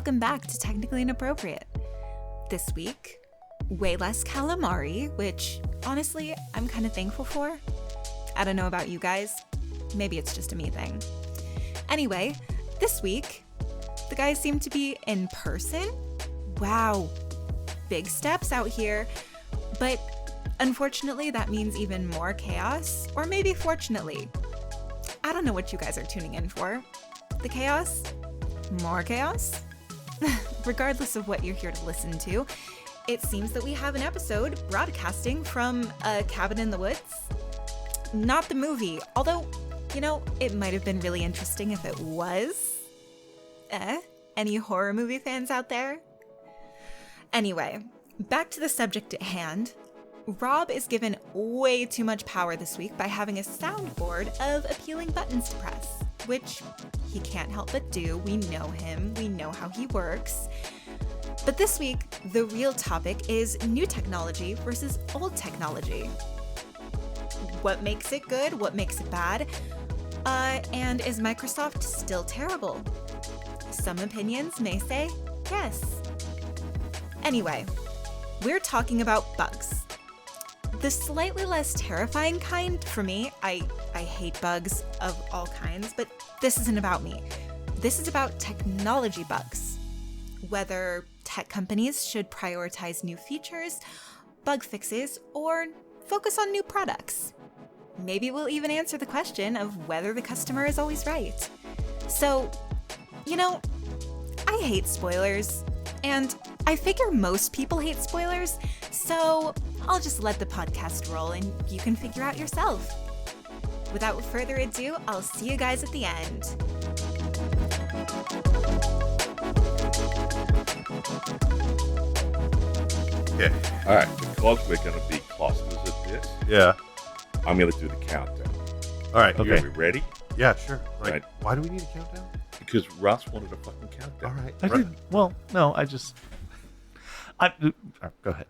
welcome back to Technically Inappropriate. This week, way less calamari, which honestly, I'm kind of thankful for. I don't know about you guys. Maybe it's just a me thing. Anyway, this week, the guys seem to be in person. Wow, big steps out here. But unfortunately, that means even more chaos, or maybe fortunately. I don't know what you guys are tuning in for. The chaos? More chaos? Regardless of what you're here to listen to, it seems that we have an episode broadcasting from a cabin in the woods. Not the movie, although, you know, it might have been really interesting if it was. Any horror movie fans out there? Anyway, back to the subject at hand. Rob is given way too much power this week by having a soundboard of appealing buttons to press, which he can't help but do. We know him, we know how he works. But this week, the real topic is new technology versus old technology. What makes it good? What makes it bad? And is Microsoft still terrible? Some opinions may say yes. Anyway, we're talking about bugs. The slightly less terrifying kind for me. I hate bugs of all kinds, but this isn't about me. This is about technology bugs. Whether tech companies should prioritize new features, bug fixes, or focus on new products. Maybe we'll even answer the question of whether the customer is always right. So, you know, I hate spoilers, and I figure most people hate spoilers, so I'll just let the podcast roll and you can figure out yourself. Without further ado, I'll see you guys at the end. Okay. All right, because we're going to be clusters at this, Yeah. I'm going to do the countdown. All right. Are we ready? Yeah, sure. Like, Right. why do we need a countdown? Because Russ wanted a fucking countdown. All right. I did. Well, no, go ahead.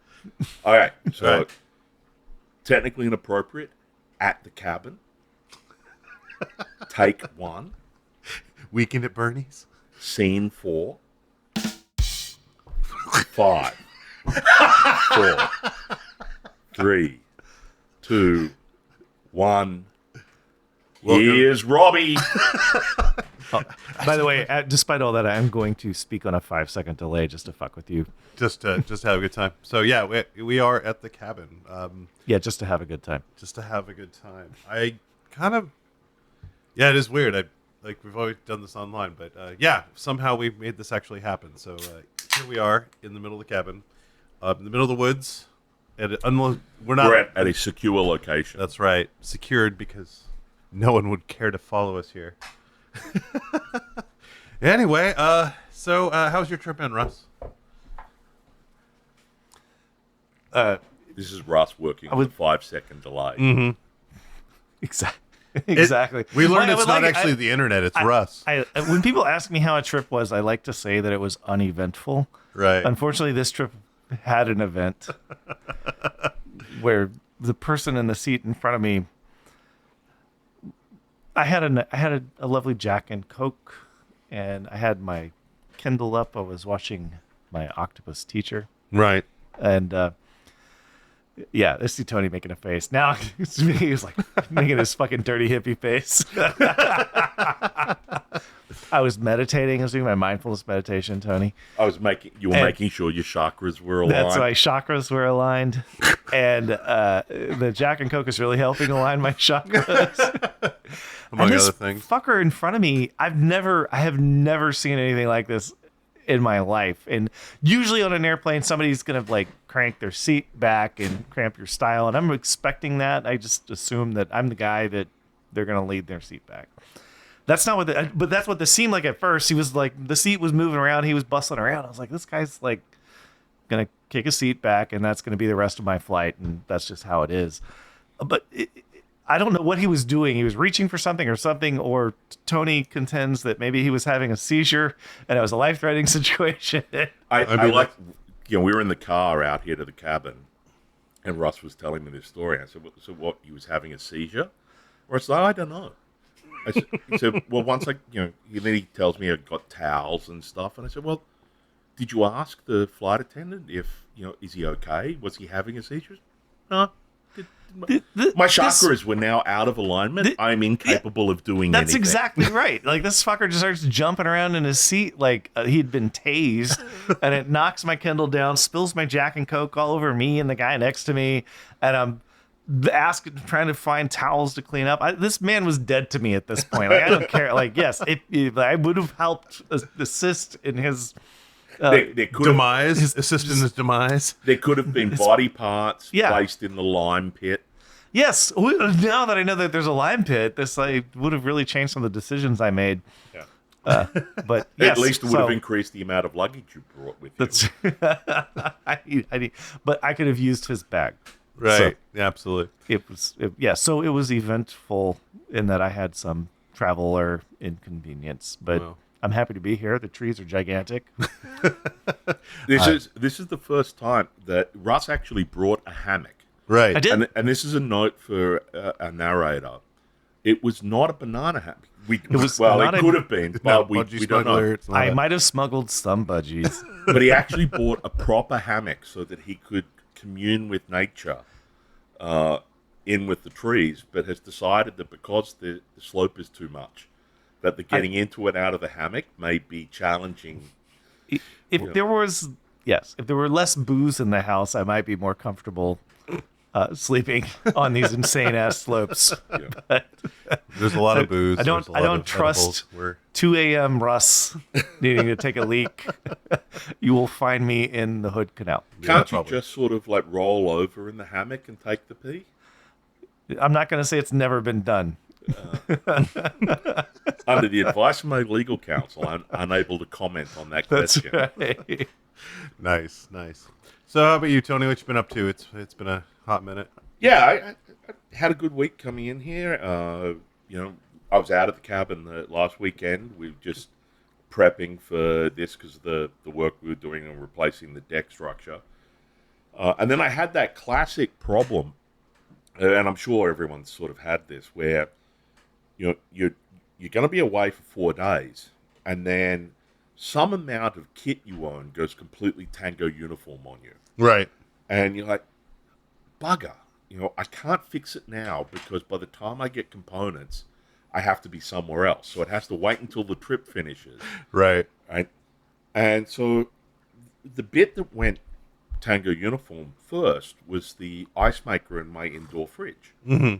All right, so All right. technically inappropriate at the cabin. Take 1, Weekend at Bernie's. scene 4, 5, 4, 3, 2, 1. Welcome. Here's Robbie. By the way, despite all that, I'm going to speak on a 5-second delay just to fuck with you. Just to have a good time. So yeah, we are at the cabin. Yeah, just to have a good time. Just to have a good time. I kind of. Yeah, it is weird. We've always done this online, but yeah, somehow we made this actually happen. So here we are in the middle of the cabin, in the middle of the woods. We're At a secure location. That's right, secured because no one would care to follow us here. Anyway, so how's your trip in, Russ? This is Russ working with a 5-second delay. Mm-hmm. Exactly. We learned Well, it's not actually the internet; it's Russ. When people ask me how a trip was, I like to say that it was uneventful. Right. Unfortunately, this trip had an event where the person in the seat in front of me, I had a lovely Jack and Coke, and I had my Kindle up. I was watching my Octopus Teacher, Right. and yeah, I see Tony making a face. Now it's me. He's like making his fucking dirty hippie face. I was meditating. I was doing my mindfulness meditation, Tony. You were making sure your chakras were aligned. That's my chakras were aligned, and the Jack and Coke is really helping align my chakras. Among and this other things. fucker in front of me, I have never seen anything like this in my life. And usually on an airplane, somebody's gonna like crank their seat back and cramp your style, and I'm expecting that. I just assume that I'm the guy that they're gonna lead their seat back. That's not but that's what this seemed like at first. He was like, the seat was moving around, he was bustling around. I was like, this guy's like gonna kick a seat back, and that's gonna be the rest of my flight, and that's just how it is. But I don't know what he was doing. He was reaching for something, or Tony contends that maybe he was having a seizure and it was a life-threatening situation. I like, we were in the car out here to the cabin, and Russ was telling me this story. I said, so what, he was having a seizure? Or it's like, I don't know. He said, well, once then he tells me I got towels and stuff. And I said, well, did you ask the flight attendant if, is he okay? Was he having a seizure? No. My chakras were now out of alignment. I'm incapable of doing That's anything. exactly right. Like, this fucker just starts jumping around in his seat like he'd been tased, and it knocks my Kindle down, spills my Jack and Coke all over me and the guy next to me, and I'm trying to find towels to clean up. This man was dead to me at this point. Like, I don't care. Like, yes, I would have helped assist in his There could Demise, assist in his demise. There could have been body parts Yeah. placed in the lime pit. Yes. Now that I know that there's a lime pit, this would have really changed some of the decisions I made. Yeah. But yes, At least it would have increased the amount of luggage you brought with you. That's but I could have used his bag. Right. So Yeah, absolutely. So it was eventful in that I had some travel or inconvenience, but Wow. I'm happy to be here. The trees are gigantic. This is the first time that Russ actually brought a hammock. Right. I did. And this is a note for a narrator. It was not a banana hammock. It could have been, but we don't know. It's not I a- might have smuggled some budgies. But he actually bought a proper hammock so that he could commune with nature in with the trees, but has decided that because the slope is too much, that the getting into and out of the hammock may be challenging. If there were less booze in the house, I might be more comfortable sleeping on these insane ass slopes. But There's a lot of booze. I don't There's a lot of trust edibles. We're 2 a.m. Russ needing to take a leak. You will find me in the Hood Canal. Can't you probably. just sort of like roll over in the hammock and take the pee? I'm not going to say it's never been done. Under the advice of my legal counsel, I'm unable to comment on that That's question. right. nice. So how about you, Tony? What you been up to? It's been a hot minute. Yeah, I had a good week coming in here. I was out of the cabin last weekend. We were just prepping for this because of the work we were doing on replacing the deck structure. And then I had that classic problem, and I'm sure everyone's sort of had this, where you're going to be away for 4 days, and then some amount of kit you own goes completely Tango uniform on you. Right. And you're like, bugger, I can't fix it now because by the time I get components, I have to be somewhere else. So it has to wait until the trip finishes. Right. Right. And so the bit that went Tango uniform first was the ice maker in my indoor fridge. Mm-hmm.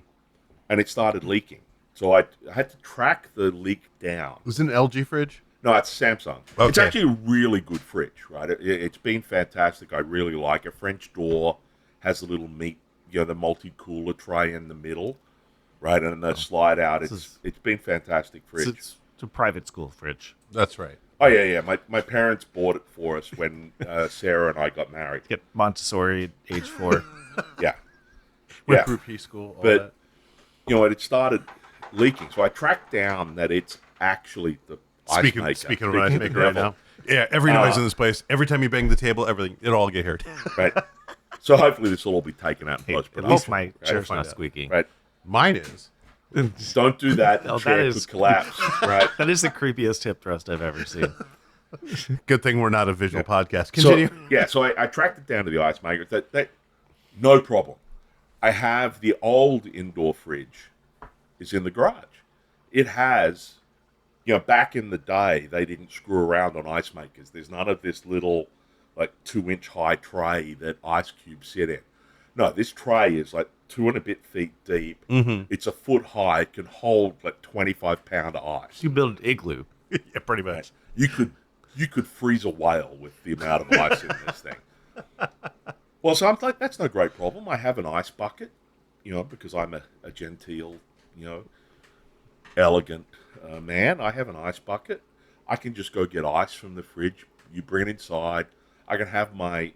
And it started leaking. So I had to track the leak down. Was it an LG fridge? No, it's Samsung. Okay. It's actually a really good fridge, right? It's been fantastic. I really like it. French door, has a little meat, the multi-cooler tray in the middle, right? And the slide out. It's been fantastic fridge. It's a private school fridge. That's right. Oh, yeah. My parents bought it for us when Sarah and I got married. Get Montessori at age 4. Yeah. Went Yeah. through P school. All But, that. it started leaking. So I tracked down that it's actually the ice maker. Speaking of an ice maker the right devil. now. Yeah, every noise in this place, every time you bang the table, everything, it'll all get heard. Right. So hopefully this will all be taken out in Hey, post-production. at least my right? chair's find not out. squeaky. Right. Mine is. Don't do that. The Oh, that chair is- could collapse. Right. That is the creepiest hip thrust I've ever seen. Good thing we're not a visual podcast. So, Continue. so I tracked it down to the ice maker. That no problem. I have the old indoor fridge is in the garage. It has, back in the day, they didn't screw around on ice makers. There's none of this little, 2-inch high tray that ice cubes sit in. No, this tray is 2 and a bit feet deep. Mm-hmm. It's a foot high. It can hold 25-pound ice. You build an igloo. Yeah, pretty much. You could freeze a whale with the amount of ice in this thing. Well, so I'm like, that's no great problem. I have an ice bucket, because I'm a genteel, elegant man. I have an ice bucket. I can just go get ice from the fridge. You bring it inside. I can have my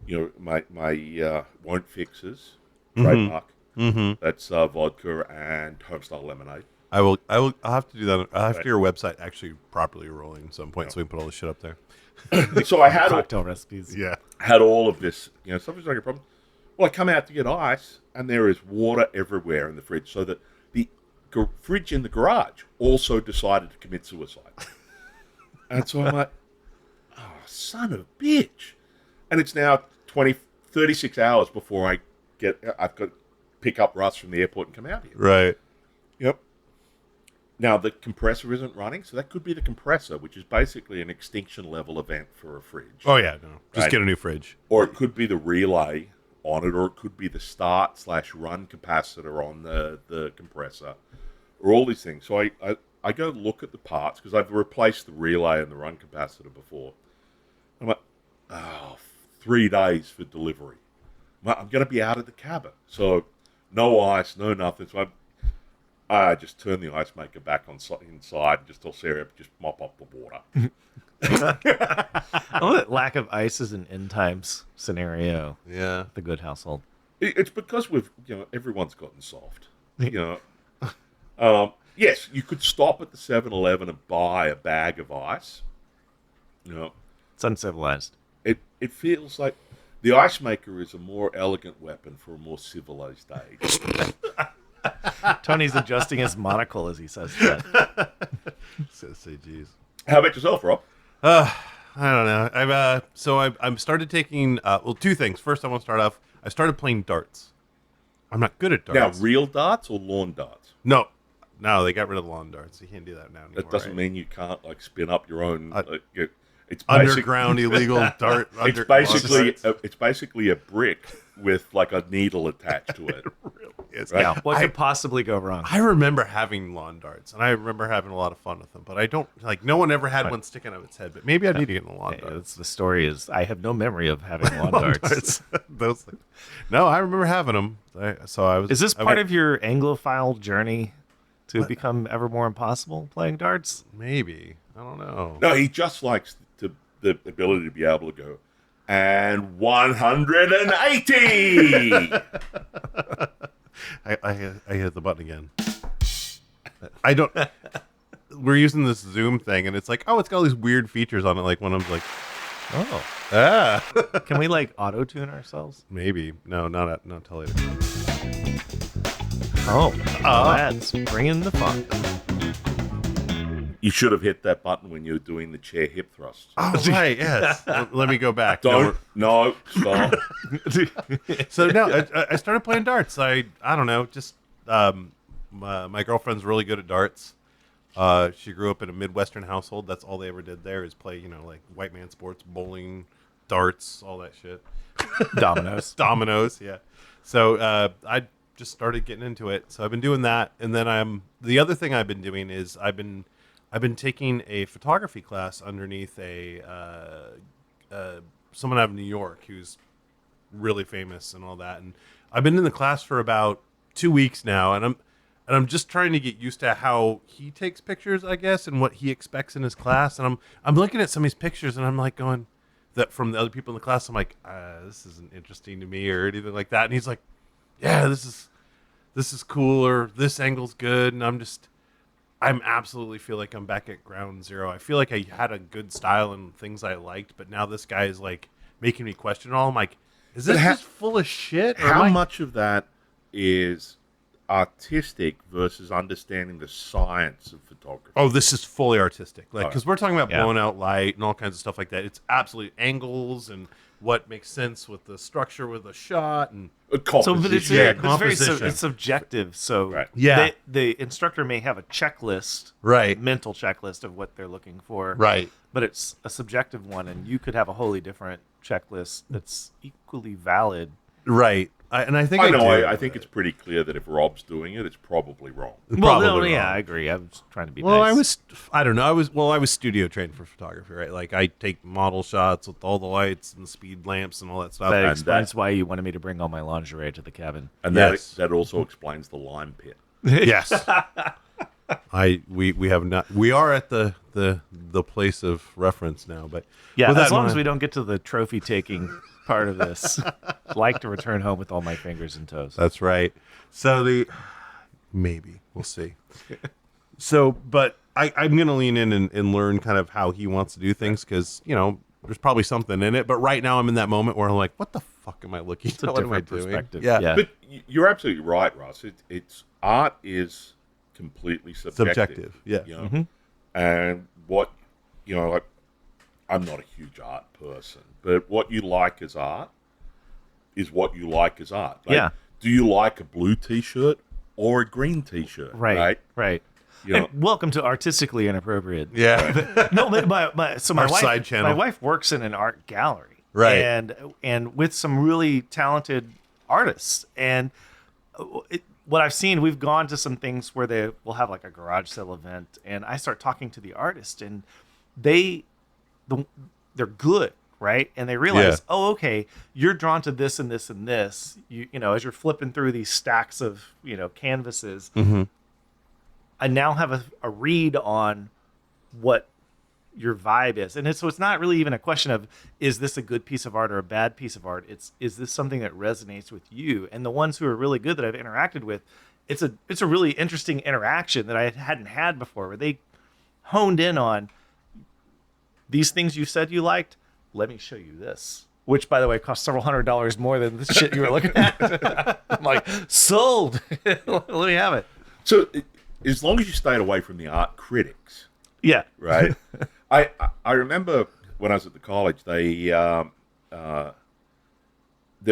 won't fixes trademark. Mm-hmm. That's vodka and homestyle lemonade. I'll have to do that. I'll have to do your website actually properly rolling at some point so we can put all this shit up there. So I had Cocktail recipes. Yeah. had all of this, something's like a problem. Well, I come out to get ice, and there is water everywhere in the fridge, so that the fridge in the garage also decided to commit suicide. And so I'm like, son of a bitch. And it's now 36 hours before I've got to pick up Russ from the airport and come out here. Right. Yep. Now, the compressor isn't running, so that could be the compressor, which is basically an extinction level event for a fridge. Oh, yeah, no. Just Right. get a new fridge. Or it could be the relay on it, or it could be the start/run capacitor on the compressor, or all these things. So I go look at the parts, because I've replaced the relay and the run capacitor before. I'm like, 3 days for delivery. I'm going to be out of the cabin. So no ice, no nothing. So I just turn the ice maker back inside and just tell Sarah, just mop up the water. Oh, that lack of ice is an end times scenario. Yeah. The good household. It's because everyone's gotten soft. Yes, you could stop at the 7-Eleven and buy a bag of ice. It's uncivilized. It feels like the ice maker is a more elegant weapon for a more civilized age. Tony's adjusting his monocle as he says that. Say, geez. How about yourself, Rob? I don't know. I've started taking two things. First, I want to start off. I started playing darts. I'm not good at darts. Now, real darts or lawn darts? No, they got rid of the lawn darts. You can't do that now anymore. That doesn't mean you can't spin up your own. It's underground illegal dart. It's basically a brick with like a needle attached to it. Really is. Right? Yeah, what could possibly go wrong? I remember having lawn darts, and I remember having a lot of fun with them. But I don't no one ever had one sticking out of its head. But maybe I need to get in a lawn dart. The story is I have no memory of having lawn darts. Those things. No, I remember having them. Is this part of your Anglophile journey to become ever more impossible playing darts? Maybe. I don't know. No, he just likes the ability to be able to go, and 180. I hit the button again. I don't. We're using this Zoom thing, and it's like, it's got all these weird features on it. Like when I'm like, Can we like auto tune ourselves? maybe not till later. That's bringing the fun. You should have hit that button when you were doing the chair hip thrust. Oh, right, yes. Let me go back. Stop. So no, I started playing darts. I don't know, just my girlfriend's really good at darts. She grew up in a Midwestern household. That's all they ever did there is play, like white man sports, bowling, darts, all that shit. Dominoes, yeah. So I just started getting into it. So I've been doing that, and then the other thing I've been doing is I've been taking a photography class underneath someone out of New York who's really famous and all that. And I've been in the class for about 2 weeks now, and I'm just trying to get used to how he takes pictures, I guess, and what he expects in his class. And I'm looking at some of these pictures, and I'm like going that from the other people in the class. I'm like, this isn't interesting to me or anything like that. And he's like, yeah, this is cool, or this angle's good, and I'm absolutely feel like I'm back at ground zero. I feel like I had a good style and things I liked, but now this guy is like making me question it all. I'm like, is this just full of shit? How much of that is artistic versus understanding the science of photography? Oh, this is fully artistic. Like, because we're talking about blowing out light and all kinds of stuff like that. It's absolutely angles and what makes sense with the structure with a shot and composition. It's subjective. So right. Yeah, the instructor may have a checklist, right, mental checklist of what they're looking for, right, but it's a subjective one, and you could have a wholly different checklist that's equally valid. Right. I think I think it's pretty clear that if Rob's doing it, it's probably wrong. I agree. I was trying to be nice. I was studio trained for photography, right? Like I take model shots with all the lights and the speed lamps and all that stuff. That explains why you wanted me to bring all my lingerie to the cabin. And that also explains the lime pit. Yes. We have not. We are at the place of reference now, but as long as we don't get to the trophy taking part of this, I'd like to return home with all my fingers and toes. That's right. So maybe we'll see. So, but I'm going to lean in and learn kind of how he wants to do things because there's probably something in it. But right now I'm in that moment where I'm like, what the fuck am I looking at? What am I doing? Perspective. Yeah. But you're absolutely right, Russ. It's art is completely subjective. Yeah. And what like I'm not a huge art person, but what you like as art is what you like as art. Like, Yeah. Do you like a blue T-shirt or a green T-shirt? Right. You know, And welcome to Artistically Inappropriate. Yeah. No, but my Our wife, side channel. my wife works in an art gallery, Right. and with some really talented artists. And what I've seen, we've gone to some things where they will have like a garage sale event, and I start talking to the artist, and they're good, right? And they realize, Yeah. oh, okay, you're drawn to this and this and this. You know, as you're flipping through these stacks of canvases. Mm-hmm. I now have a read on what your vibe is. And so it's not really even a question of, is this a good piece of art or a bad piece of art? Is this something that resonates with you? And the ones who are really good that I've interacted with, it's a really interesting interaction that I hadn't had before, where they honed in on these things you said you liked. Let me show you this. Which, by the way, cost several $100s more than the shit you were looking at. I'm like, sold. Let me have it. so as long as you stayed away from the art critics, Yeah. right? I remember when I was at the college, there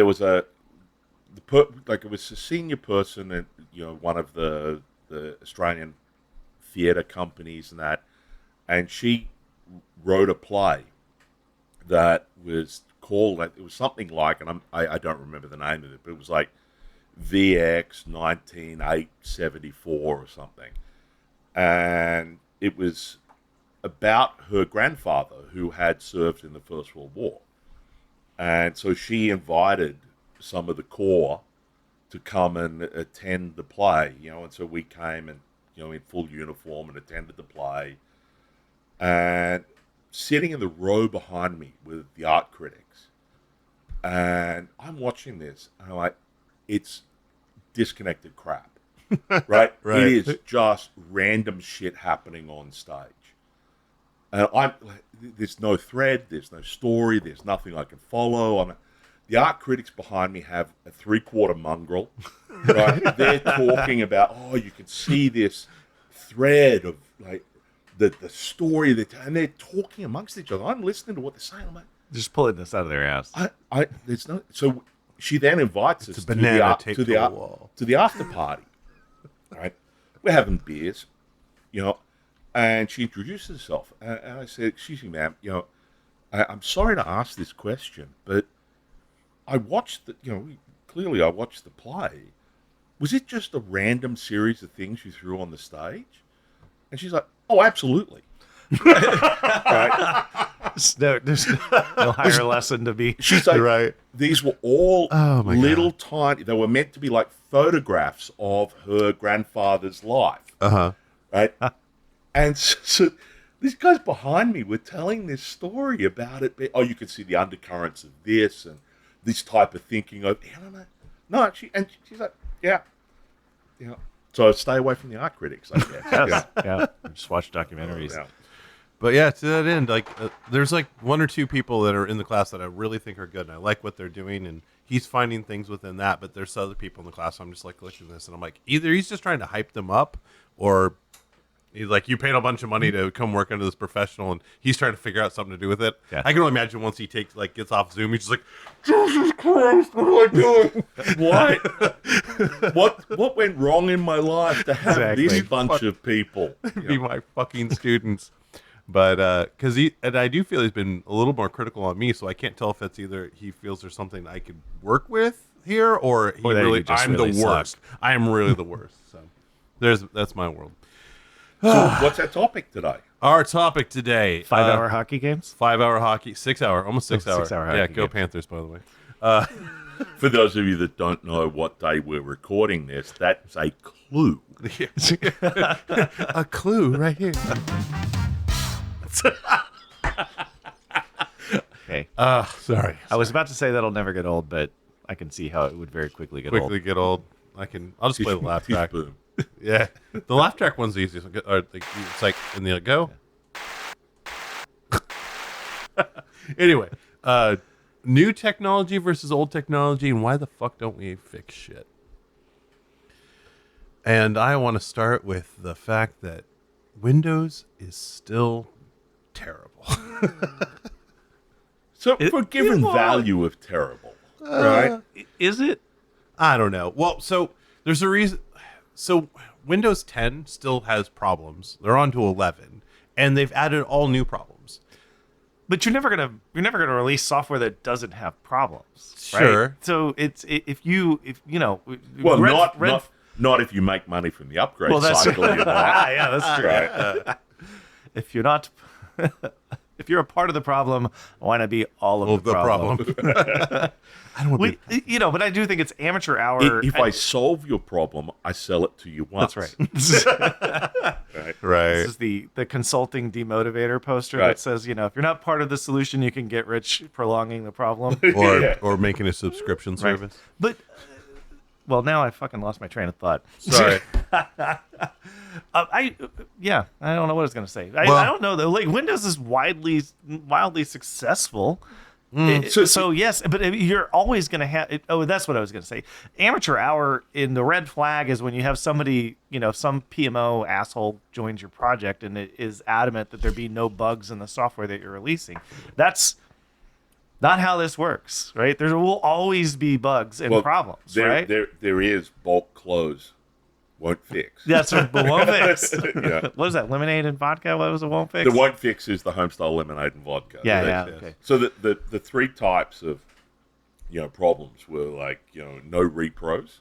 was it was a senior person at one of the Australian theatre companies and she wrote a play that was called, it was something like, and I don't remember the name of it, but it was like VX 19874 or something, and it was about her grandfather who had served in the First World War, and so she invited some of the corps to come and attend the play, and so we came and in full uniform and attended the play, and sitting in the row behind me with the art critics, and I'm watching this, and I'm like, it's disconnected crap, right? Right. It is just random shit happening on stage. And there's no thread, there's no story, there's nothing I can follow. The art critics behind me have a 3/4 mongrel, right? They're talking about, you can see this thread of like the story and they're talking amongst each other. I'm listening to what they're saying. I'm like, Just pulling this out of their ass. there's no. So she then invites us a banana taped to the wall. to the after party. Right, we're having beers, and she introduces herself, and I said, "Excuse me, ma'am, I'm sorry to ask this question, but I watched clearly I watched the play. Was it just a random series of things you threw on the stage?" And she's like, "Oh, absolutely." Right? There's no higher lesson to be. She's like, Right. These were all Oh, my little tiny. They were meant to be like photographs of her grandfather's life, Uh-huh. right? And so these guys behind me were telling this story about it. You can see the undercurrents of this and this type of thinking. I don't know. No, she's like, yeah. So stay away from the art critics, I guess. Yes. Yeah. Just watch documentaries. Yeah. But yeah, to that end, there's like one or two people that are in the class that I really think are good, and I like what they're doing, and he's finding things within that. But there's other people in the class, I'm just like looking at this, and I'm like, either he's just trying to hype them up, or he's like, you paid a bunch of money to come work under this professional, and he's trying to figure out something to do with it. Yeah. I can only imagine once he gets off Zoom, he's just like, Jesus Christ, what am I doing? What went wrong in my life to have Exactly. this bunch of people? Be my fucking students. But because I do feel he's been a little more critical on me, so I can't tell if it's either he feels there's something I could work with here, or Or that you just I'm really the worst. suck. I am really the worst. So that's my world. So what's our topic today? Our topic today: 5-hour hockey games. 5-hour hockey, 6 hour, almost 6 hour. 6 hour Yeah, hockey go games. Panthers! By the way. For those of you that don't know what day we're recording this, that's a clue. A clue right here. Okay. Sorry. I was about to say that'll never get old, but I can see how it would very quickly get Quickly get old. I'll just play the laugh track. Boom. Yeah, the laugh track one's the easiest. It's like in the go. Anyway, new technology versus old technology, and why the fuck don't we fix shit? And I want to start with the fact that Windows is still terrible. So for given value of terrible, right? Is it? I don't know. Well, so there's a reason. So Windows 10 still has problems. They're on to 11, and they've added all new problems. But you're never gonna release software that doesn't have problems, right? Sure. So if you know, Well, not if you make money from the upgrade cycle. You're not. Yeah, that's true. Right. If you're not, if you're a part of the problem, why not be all of the problem? I don't want to be. But I do think it's amateur hour. If I solve your problem, I sell it to you once. That's right. Right. This is the consulting demotivator poster Right. that says, if you're not part of the solution, you can get rich prolonging the problem. Or making a subscription service. But well, now I fucking lost my train of thought. Sorry. I don't know what I was gonna say. I don't know though. Like Windows is wildly successful. So yes, but you're always gonna have. That's what I was gonna say. Amateur hour in the red flag is when you have somebody, some PMO asshole joins your project and it is adamant that there be no bugs in the software that you're releasing. That's not how this works, right? There will always be bugs and problems, right? There is bulk close. Won't fix. That's what won't fix. Yeah. What is that? Lemonade and vodka? What was it? Won't fix? The won't fix is the homestyle lemonade and vodka. Yeah. Yes. Okay. So the three types of problems were like no repros,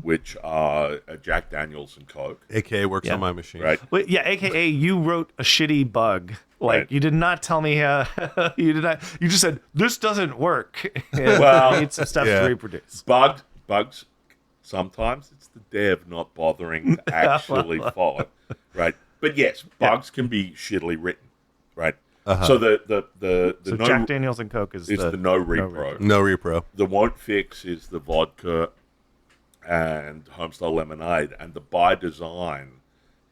which are Jack Daniels and Coke, AKA works on my machine. right? Well, yeah, AKA you wrote a shitty bug. Like Right. you did not tell me. You did not. You just said this doesn't work. Well, I need some stuff yeah. to reproduce. Bugs. Sometimes it's the dev not bothering to actually follow, right? But yes, bugs can be shittily written, right? So the So no, Jack Daniels and Coke is the no repro. No repro. The won't fix is the vodka and homestyle lemonade, and the by design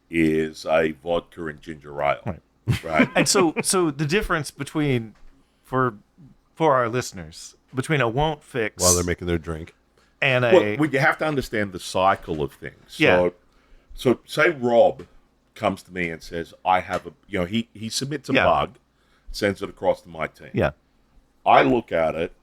is a vodka and ginger ale, right? And so the difference between for our listeners between a won't fix While they're making their drink. and Well, you have to understand the cycle of things. Yeah. So say Rob comes to me and says, I have a, he submits a Yeah. bug, sends it across to my team. yeah. I look at it.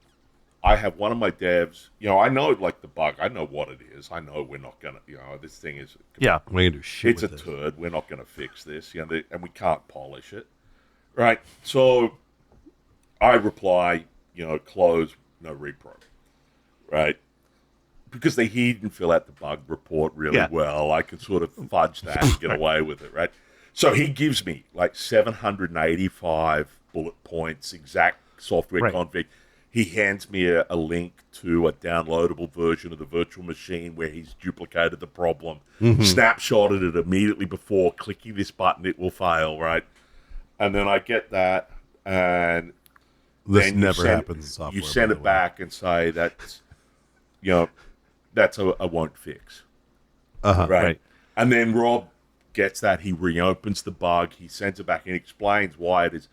I have one of my devs, I know like the bug. I know what it is. I know we're not going to, this thing is, Yeah. We can do shit it's a with it. turd. We're not going to fix this, and we can't polish it. Right. So I reply, close, no repro. Right. Because he didn't fill out the bug report really Yeah. well, I can sort of fudge that and get away with it, right? So he gives me like 785 bullet points, exact software Right. config. He hands me a link to a downloadable version of the virtual machine where he's duplicated the problem, snapshotted it immediately before clicking this button, it will fail, right? And then I get that, and This then never happens in software. You send by it the way. back and say that's, that's a won't fix. Uh-huh. Right. And then Rob gets that. He reopens the bug. He sends it back and explains why it is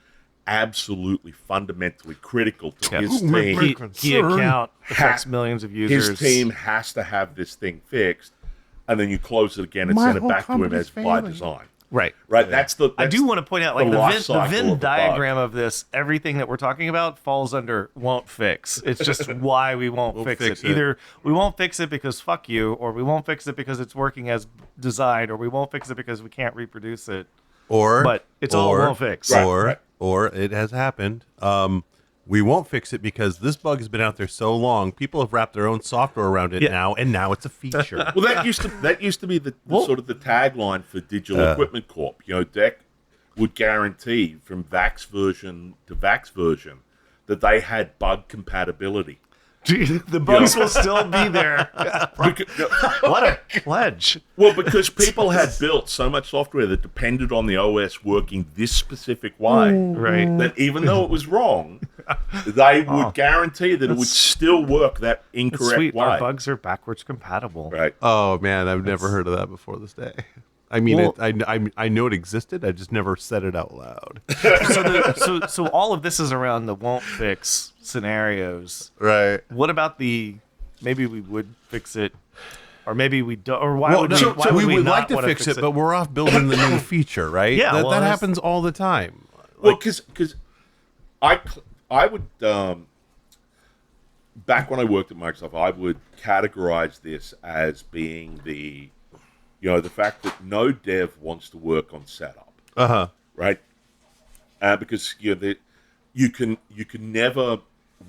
absolutely fundamentally critical to his team. Key account affects millions of users. His team has to have this thing fixed. And then you close it again and send it back to him as by design. Right. Right. That's the. I do want to point out, like the the life Venn, cycle Venn of a bug. diagram of this, everything that we're talking about falls under won't fix. It's just why we won't fix fix it. it. Either we won't fix it because fuck you, or we won't fix it because it's working as designed, or we won't fix it because we can't reproduce it. But it's all won't fix. Or it has happened. We won't fix it because this bug has been out there so long. People have wrapped their own software around it now, and now it's a feature. Well, that used to be the sort of the tagline for Digital Equipment Corp. DEC would guarantee from Vax version to Vax version that they had bug compatibility. The bugs will still be there. What a pledge. Well, because people had built so much software that depended on the OS working this specific way, Right. that even though it was wrong, they would guarantee that it would still work that It's incorrect sweet. way. Our bugs are backwards compatible. Right. Oh man, I've never heard of that before this day. I mean, Well- I know it existed. I just never said it out loud. So all of this is around the won't fix scenarios. Right. What about the maybe we would fix it, or maybe we don't, or why Well, would no, why would we would not like to wanna fix it, but we're off building the new feature, right? Yeah, that well, that that's- happens all the time. Well, because I would back when I worked at Microsoft, I would categorize this as being the fact that no dev wants to work on setup. Right? Because you can never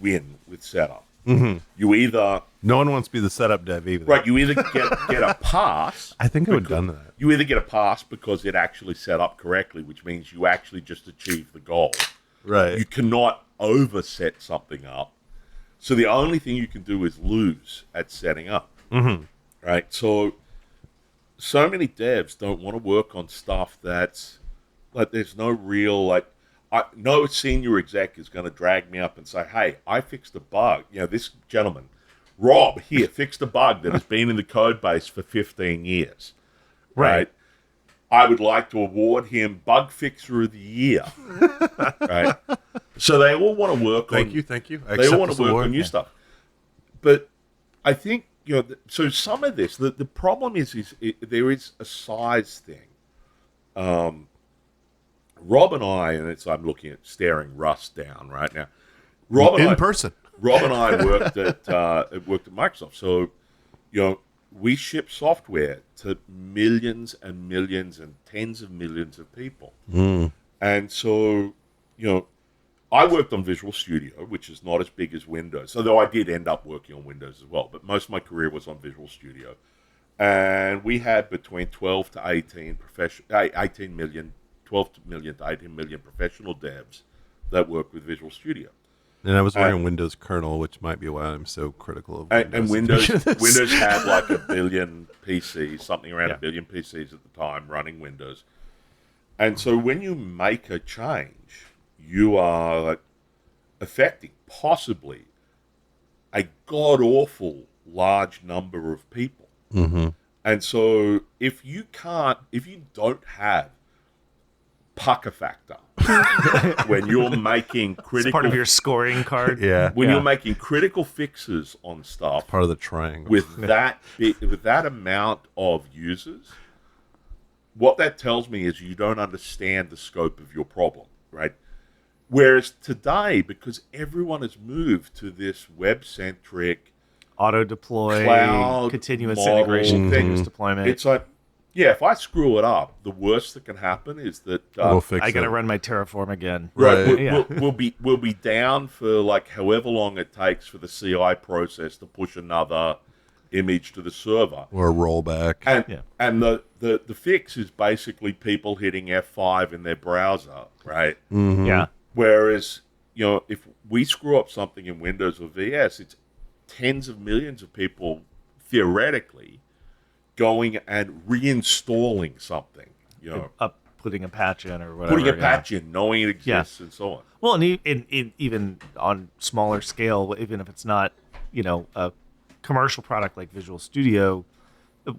win with setup. Mm-hmm. You either No one wants to be the setup dev either. right. You either get a pass. I think I would have done that. You either get a pass because it actually set up correctly, which means you actually just achieved the goal. Right. You cannot overset something up. So the only thing you can do is lose at setting up. Mm-hmm. Right? So many devs don't want to work on stuff that's like there's no real no senior exec is going to drag me up and say, hey, I fixed a bug. This gentleman, Rob, here, fixed a bug that has been in the code base for 15 years. Right? I would like to award him Bug Fixer of the Year. Right? So they all want to work on... Thank you. They all want to work on new stuff. But I think, so some of this, the problem is there is a size thing. Rob and I, I'm looking at staring Russ down right now. In person. Rob and I worked at Microsoft. So, we ship software to millions and millions and tens of millions of people. Mm. And so, I worked on Visual Studio, which is not as big as Windows, although I did end up working on Windows as well. But most of my career was on Visual Studio. And we had between 12 to 18 million to 18 million professional devs that work with Visual Studio. And I was running Windows kernel, which might be why I'm so critical of Windows. And Windows had like a billion PCs, something around a billion PCs at the time running Windows. And so when you make a change, you are affecting possibly a god-awful large number of people. Mm-hmm. And so if you don't have pucker factor when you're making critical... It's part of your scoring card. Yeah. When you're making critical fixes on stuff... Part of the triangle. With that amount of users, what that tells me is you don't understand the scope of your problem, right? Whereas today, because everyone has moved to this web-centric... auto-deploy, cloud continuous model, integration, continuous Mm-hmm. deployment. It's like, if I screw it up, the worst that can happen is that We'll fix I got to it. run my Terraform again. Right. We'll be down for like however long it takes for the CI process to push another image to the server. Or a rollback. And the fix is basically people hitting F5 in their browser, right? Mm-hmm. Yeah. Whereas, if we screw up something in Windows or VS, it's tens of millions of people, theoretically, going and reinstalling something, Putting a patch in or whatever. putting a patch in, knowing it exists, and so on. Well, and even on smaller scale, even if it's not, a commercial product like Visual Studio,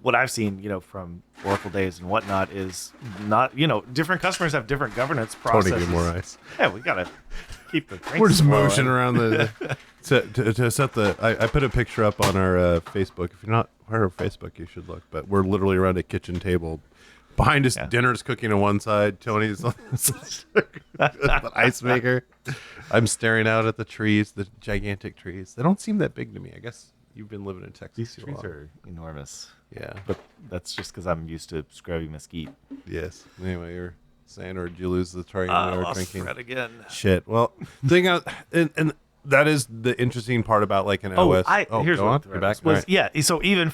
what I've seen, from Oracle days and whatnot is not, different customers have different governance processes. Tony, get more ice. Yeah, we gotta keep the drinks We're just flowing. motioning around to set the... I put a picture up on our Facebook. If you're not aware of Facebook, you should look. But we're literally around a kitchen table. Behind us, dinner's cooking on one side. Tony's on the ice maker. I'm staring out at the trees, the gigantic trees. They don't seem that big to me. I guess you've been living in Texas These too trees long. are enormous. Yeah. But that's just because I'm used to scrubby mesquite. Yes. Anyway, you're saying, or did you lose the train when you were Lost drinking? thread again. Shit. Well, thing out, and that is the interesting part about like an OS. Here's go what on. the You're thread back. was. All right. Yeah, so even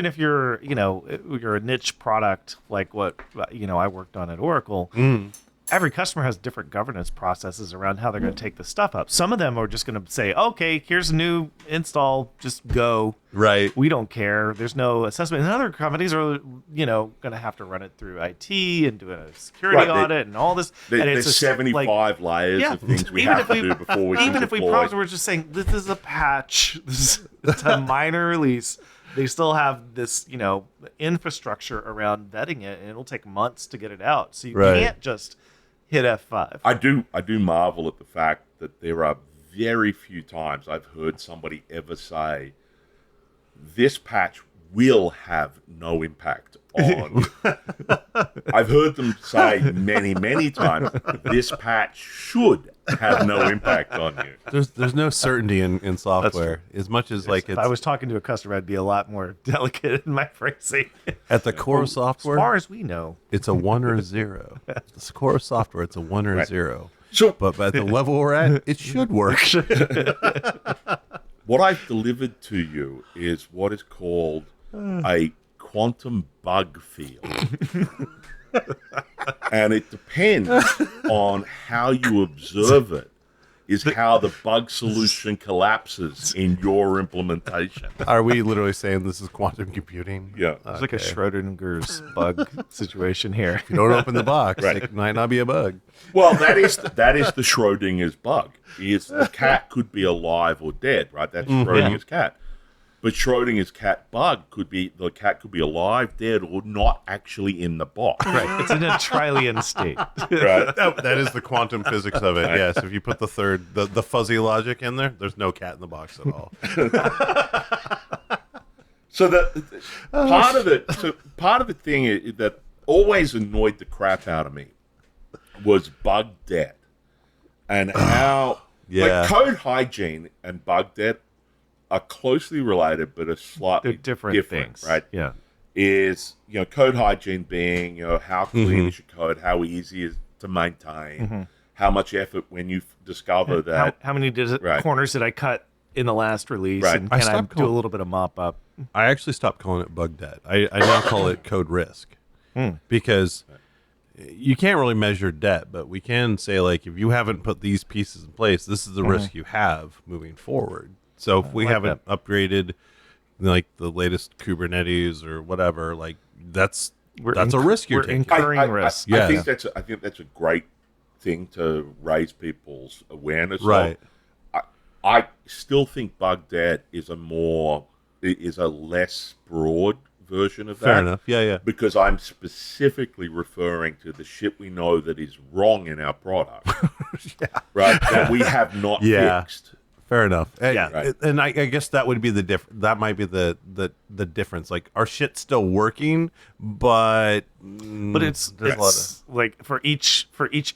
if you're you're a niche product like what I worked on at Oracle, every customer has different governance processes around how they're going to take the stuff up. Some of them are just going to say, okay, here's a new install, just go. Right. We don't care. There's no assessment. And other companies are, going to have to run it through IT and do a security audit and all this. And There's just 75 layers of things we have to do before we can even if we deploy. promise, we're just saying this is a patch. This is a minor release. They still have this, infrastructure around vetting it, and it'll take months to get it out. So you can't just hit F5. I do marvel at the fact that there are very few times I've heard somebody ever say, this patch will have no impact on you. I've heard them say many, many times, this patch should have no impact on you. There's no certainty in software as much as like If it's I was talking to a customer, I'd be a lot more delicate in my phrasing. at the core of software. As far as we know, It's a 1 or a 0. The core of software, it's a 1 or a Right. 0. So But at the level we're at, it should work. what I've delivered to you is what is called a quantum bug field. And it depends on how you observe it, is how the bug solution collapses in your implementation. Are we literally saying this is quantum computing? Yeah. it's like a Schrodinger's bug situation here. If you don't open the box, Right. it might not be a bug. Well, that is the Schrodinger's bug. Is the cat could be alive or dead, right? That's Schrodinger's cat. But Schrodinger's cat bug could be the cat could be alive, dead, or not actually in the box. Right. It's in a trillion state. Right. That is the quantum physics of it. Yes, if you put the third, the fuzzy logic in there, there's no cat in the box at all. So part of the thing that always annoyed the crap out of me was bug debt, and how Yeah. like code hygiene and bug debt are closely related, but are slightly They're different things, right? Yeah. Is code hygiene being how clean is your code, how easy is to maintain, how much effort when you discover that. How many Right. corners did I cut in the last release? Right. And I can I, stopped do a calling- little bit of mop up? I actually stopped calling it bug debt. I now call it code risk because you can't really measure debt, but we can say like if you haven't put these pieces in place, this is the risk you have moving forward. So if we like haven't upgraded like the latest Kubernetes or whatever, like that's a risk you're we're taking. incurring risk. Yeah. I think that's a great thing to raise people's awareness Right. of. I still think bug debt is a less broad version of that. Fair enough. Yeah. Because I'm specifically referring to the shit we know that is wrong in our product, right? That we have not Yeah. fixed. Fair enough. Yeah. Right. And I guess that would be that might be the difference. Like our shit's still working, but But it's there's a lot of like for each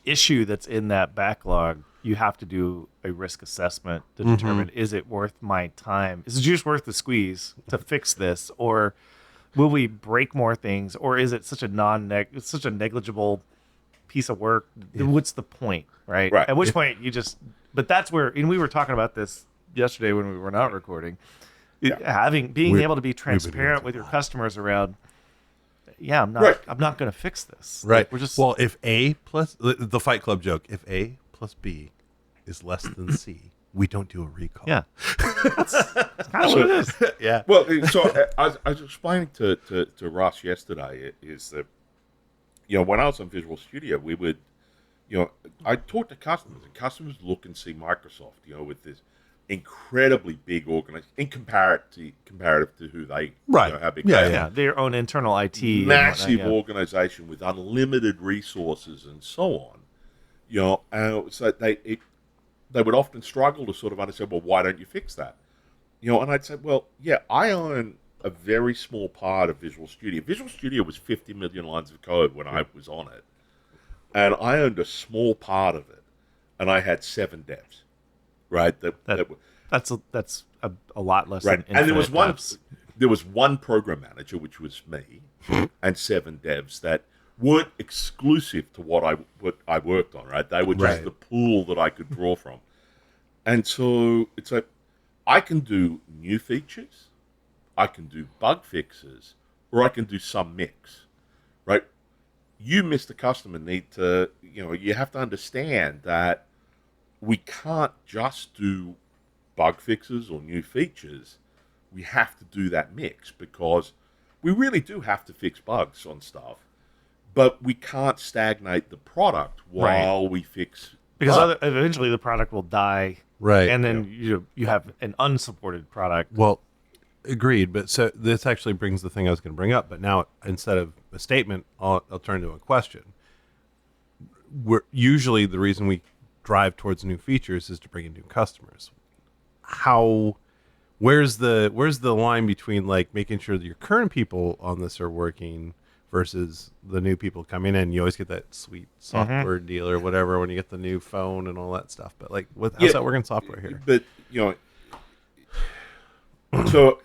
issue that's in that backlog, you have to do a risk assessment to determine is it worth my time? Is the juice worth the squeeze to fix this, or will we break more things, or is it such a it's such a negligible piece of work? What's the point, right? Right. At which point you just. But that's where, and we were talking about this yesterday when we were not recording. Being able to be transparent with your customers around. Yeah, I'm not. Right. I'm not going to fix this. right. Like, we're just well, if A plus the Fight Club joke, if A plus B is less than C, we don't do a recall. Yeah, that's kind of what it is. Yeah. Well, so I was explaining to Russ yesterday is that when I was on Visual Studio, we would I talk to customers, and customers look and see Microsoft, with this incredibly big organization in comparative to who they Right. how big Yeah, they are. Yeah, their own internal IT, and Massive whatnot, organization with unlimited resources and so on. And so they would often struggle to sort of understand, well, why don't you fix that? And I'd say, well, yeah, I own a very small part of Visual Studio. Visual Studio was 50 million lines of code when I was on it. And I owned a small part of it, and I had 7 devs, right? That's a lot less. Right, than and infinite there was devs. one program manager, which was me, and 7 devs that weren't exclusive to what I worked on. Right, they were just Right. the pool that I could draw from, and so it's like I can do new features, I can do bug fixes, or I can do some mix, right? You, Mr. Customer, need to, you have to understand that we can't just do bug fixes or new features. We have to do that mix because we really do have to fix bugs on stuff, but we can't stagnate the product while we fix Because eventually the product will die, Right. and then you have an unsupported product. Well, agreed. But so this actually brings the thing I was going to bring up. But now instead of a statement, I'll turn to a question. Usually the reason we drive towards new features is to bring in new customers. where's the line between like making sure that your current people on this are working versus the new people coming in? You always get that sweet software deal or whatever when you get the new phone and all that stuff. But like, how's that working software here? But so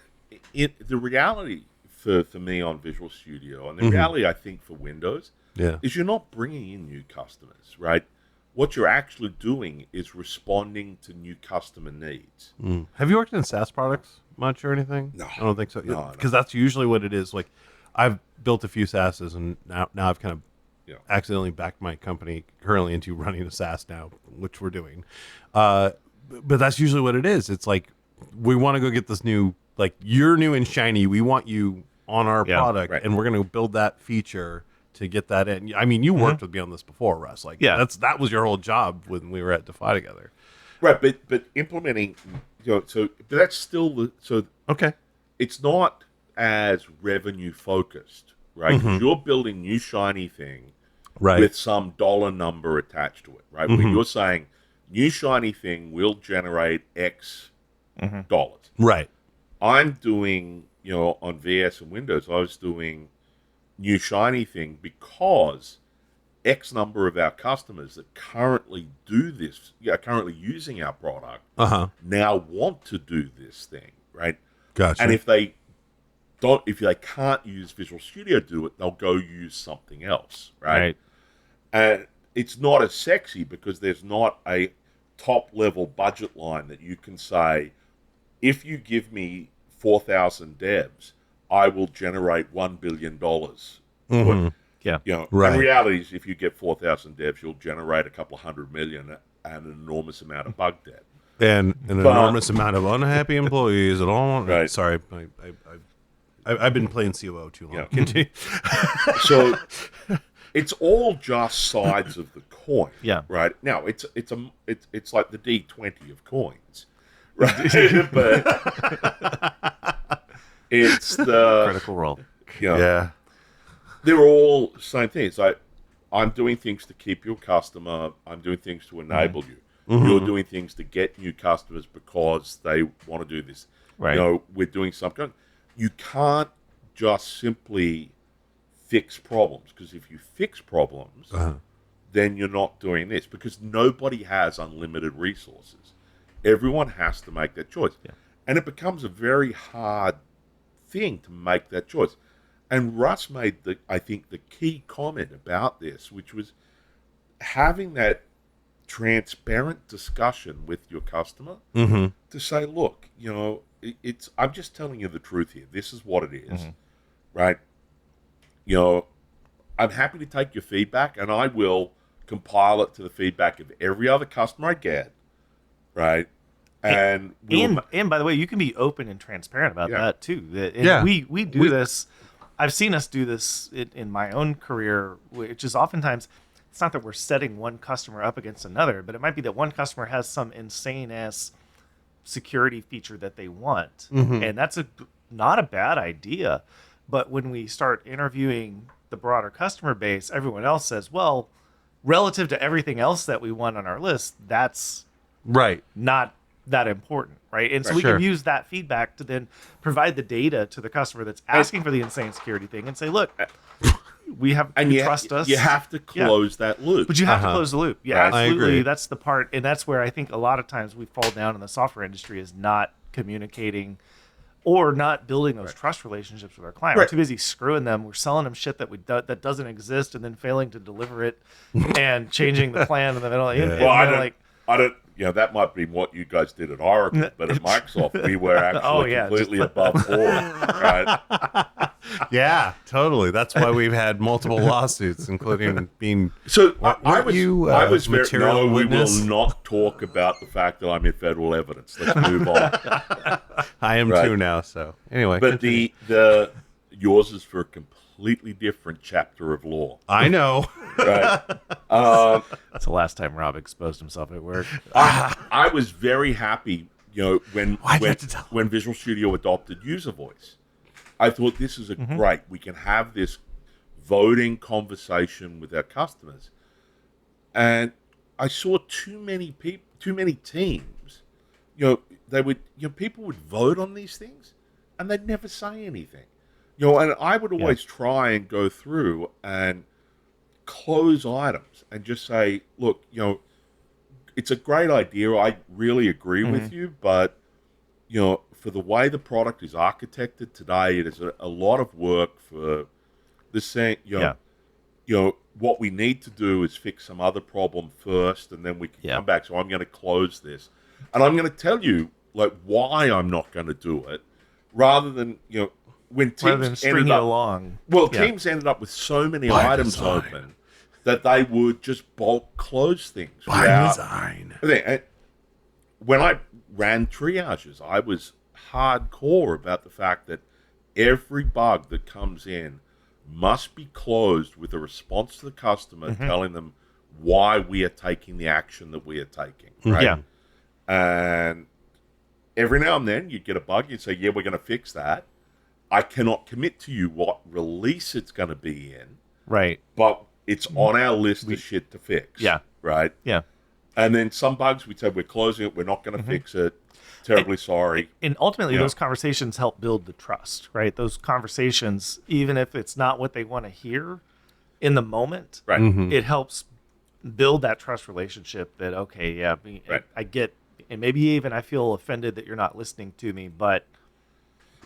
the reality for me on Visual Studio, and the reality I think for Windows, is you're not bringing in new customers, right? What you're actually doing is responding to new customer needs. Have you worked in SaaS products much or anything? No. I don't think so. No, Because that's usually what it is. Like, I've built a few SaaSes, and now I've kind of accidentally backed my company currently into running a SaaS now, which we're doing. But that's usually what it is. It's like, we want to go get this new, like, you're new and shiny. We want you on our product, and we're going to build that feature to get that in. I mean, you worked with me on this before, Russ. Like, that was your whole job when we were at Defy together. Right, but implementing, but that's still okay. It's not as revenue focused, right? 'Cause you're building new shiny thing, with some dollar number attached to it, right? Where you're saying new shiny thing will generate X dollars, right? I'm doing, on VS and Windows, I was doing new shiny thing because X number of our customers that currently do this, currently using our product, now want to do this thing, right? Gotcha. And if they can't use Visual Studio to do it, they'll go use something else, right? And it's not as sexy because there's not a top level budget line that you can say, if you give me 4,000 devs, I will generate $1 billion. Mm-hmm. The reality is, if you get 4,000 devs, you'll generate a couple of $100 million and an enormous amount of bug debt. And an enormous amount of unhappy employees that all Right. Sorry, I've been playing COO too long. Continue. So it's all just sides of the coin. Yeah. Right. Now it's like the D20 of coins. Right. But it's the Critical Role. Yeah. They're all same things. I'm doing things to keep your customer. I'm doing things to enable you. You're doing things to get new customers because they want to do this. Right. We're doing something. You can't just simply fix problems, because if you fix problems, then you're not doing this, because nobody has unlimited resources. Everyone has to make that choice. Yeah. And it becomes a very hard thing to make that choice. And Russ made, I think, the key comment about this, which was having that transparent discussion with your customer to say, look, I'm just telling you the truth here. This is what it is, right? I'm happy to take your feedback, and I will compile it to the feedback of every other customer I get, right? And by the way, you can be open and transparent about that too. We do this. I've seen us do this in my own career, which is oftentimes, it's not that we're setting one customer up against another, but it might be that one customer has some insane ass security feature that they want, and that's not a bad idea. But when we start interviewing the broader customer base, everyone else says, well, relative to everything else that we want on our list, that's not that important, right? And so we can use that feedback to then provide the data to the customer that's asking for the insane security thing and say, look, we have, and you trust us. You have to close that loop. But you have to close the loop. Yeah, Right. absolutely. I agree. That's the part, and that's where I think a lot of times we fall down in the software industry, is not communicating or not building those trust relationships with our client. We're too busy screwing them. We're selling them shit that doesn't exist, and then failing to deliver it and changing the plan in the middle. Well, I don't. That might be what you guys did at Oracle, but at Microsoft, we were actually completely above board, right? Yeah, totally. That's why we've had multiple lawsuits, including being. So I was material we witness? will not talk about the fact that I'm in federal evidence. Let's move on. I am too now. So anyway, But the yours is for a completely different chapter of law. I know. Right. That's the last time Rob exposed himself at work. I was very happy, when Visual Studio adopted user voice. I thought, this is great. We can have this voting conversation with our customers. And I saw too many teams, they would, people would vote on these things, and they'd never say anything. And I would always try and go through and close items and just say, look, it's a great idea. I really agree with you, but for the way the product is architected today, it is a lot of work for the same. What we need to do is fix some other problem first, and then we can come back. So I'm going to close this, and I'm going to tell you why I'm not going to do it, rather than when teams ended up along. Well, teams ended up with so many items open that they would just bulk close things. By design. When I ran triages, I was hardcore about the fact that every bug that comes in must be closed with a response to the customer telling them why we are taking the action that we are taking. Right? Yeah. And every now and then you'd get a bug, you'd say, yeah, we're going to fix that. I cannot commit to you what release it's going to be in. Right. But it's on our list of shit to fix. Yeah. Right? Yeah. And then some bugs we said, we're closing it, we're not going to fix it. Terribly sorry. And ultimately, those conversations help build the trust, right? Those conversations, even if it's not what they want to hear in the moment, Right. It helps build that trust relationship that, okay, yeah, I get, and maybe even I feel offended that you're not listening to me, but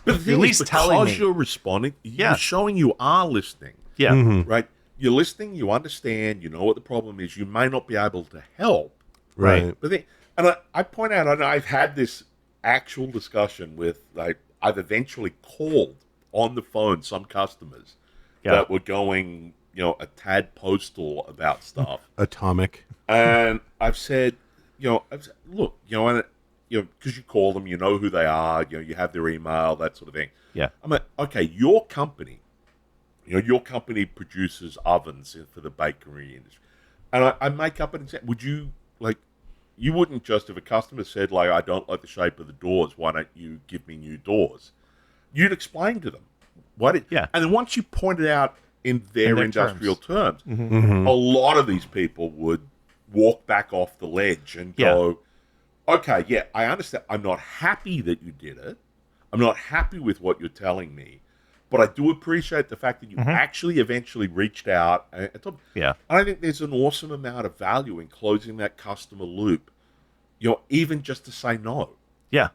the thing at least is, telling me. because you're responding, you're showing you are listening. Yeah. Right? You're listening, you understand, you know what the problem is. You may not be able to help. Right. But I point out, and I've had this actual discussion with, I've eventually called on the phone some customers that were going, a tad postal about stuff. Atomic. And I've said, look, because you call them, you know who they are, you have their email, that sort of thing. Yeah. I'm like, okay, your company produces ovens for the bakery industry. And I make up an example. Would you, you wouldn't just, if a customer said, I don't like the shape of the doors, why don't you give me new doors? You'd explain to them. And then once you point it out in their industrial terms, a lot of these people would walk back off the ledge and go, okay, I understand. I'm not happy that you did it. I'm not happy with what you're telling me. But I do appreciate the fact that you actually eventually reached out. And I think there's an awesome amount of value in closing that customer loop, even just to say no. Yeah.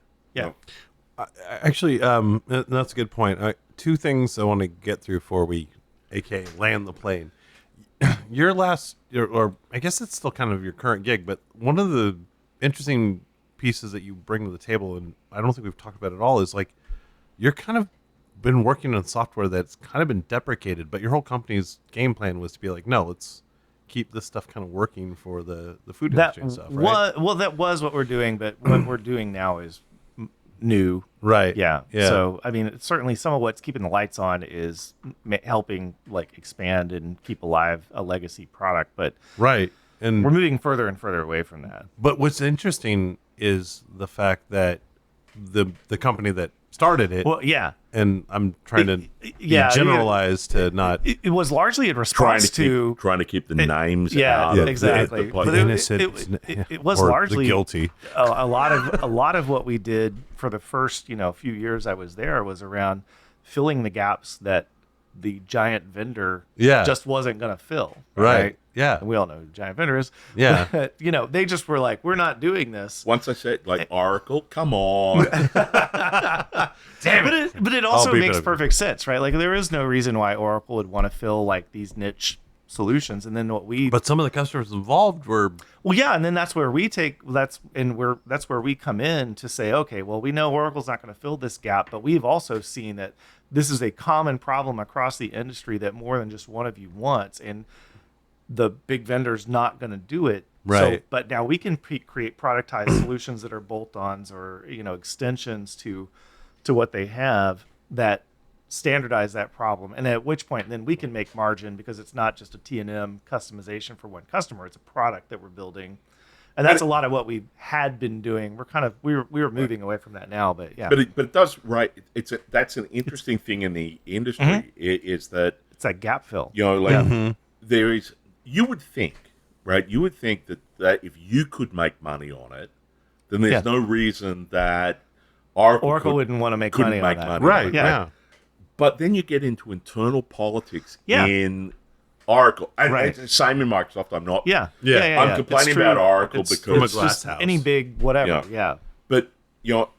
Actually, that's a good point. Two things I want to get through before we, aka, land the plane. Your last, or I guess it's still kind of your current gig, but one of the interesting pieces that you bring to the table, and I don't think we've talked about it at all, is you're kind of been working on software that's kind of been deprecated, but your whole company's game plan was to be no, let's keep this stuff kind of working for the food industry and stuff, right? Well, that was what we're doing, but what we're doing now is new. Right. Yeah. So, I mean, certainly some of what's keeping the lights on is helping expand and keep alive a legacy product, but right. And we're moving further and further away from that. But what's interesting is the fact that the company that started it. Well, yeah. And I'm trying to generalize to not. It was largely in response to trying to keep the names out. Yeah, exactly. The innocent. It was or largely the guilty. A lot of what we did for the first few years I was there was around filling the gaps that the giant vendor just wasn't going to fill. Right. Yeah. And we all know who the giant vendor is. Yeah. But, they just were we're not doing this. Once I said, Oracle, come on. Damn it. But it also makes perfect sense, right? There is no reason why Oracle would want to fill these niche solutions. And then But some of the customers involved were. Well, yeah. And then that's where we that's where we come in to say, okay, well, we know Oracle's not going to fill this gap, but we've also seen that this is a common problem across the industry that more than just one of you wants. And the big vendor's not going to do it. Right. So, but now we can create productized solutions that are bolt-ons or, extensions to what they have that standardize that problem. And at which point then we can make margin because it's not just a T&M customization for one customer. It's a product that we're building. And that's a lot of what we had been doing. We were moving away from that now, but yeah. But it does, right. That's an interesting thing in the industry is that it's that gap fill. There is, you would think, right? You would think that if you could make money on it, then there's Yeah. no reason that Oracle wouldn't want to make couldn't money make on that. money. Right. Yeah. Yeah. But then you get into internal politics Yeah. in Oracle. And Right. it's the same in Microsoft. I'm not. Yeah. Yeah. I'm complaining It's true. about Oracle It's From a because glass house. any big whatever. Yeah. Yeah. But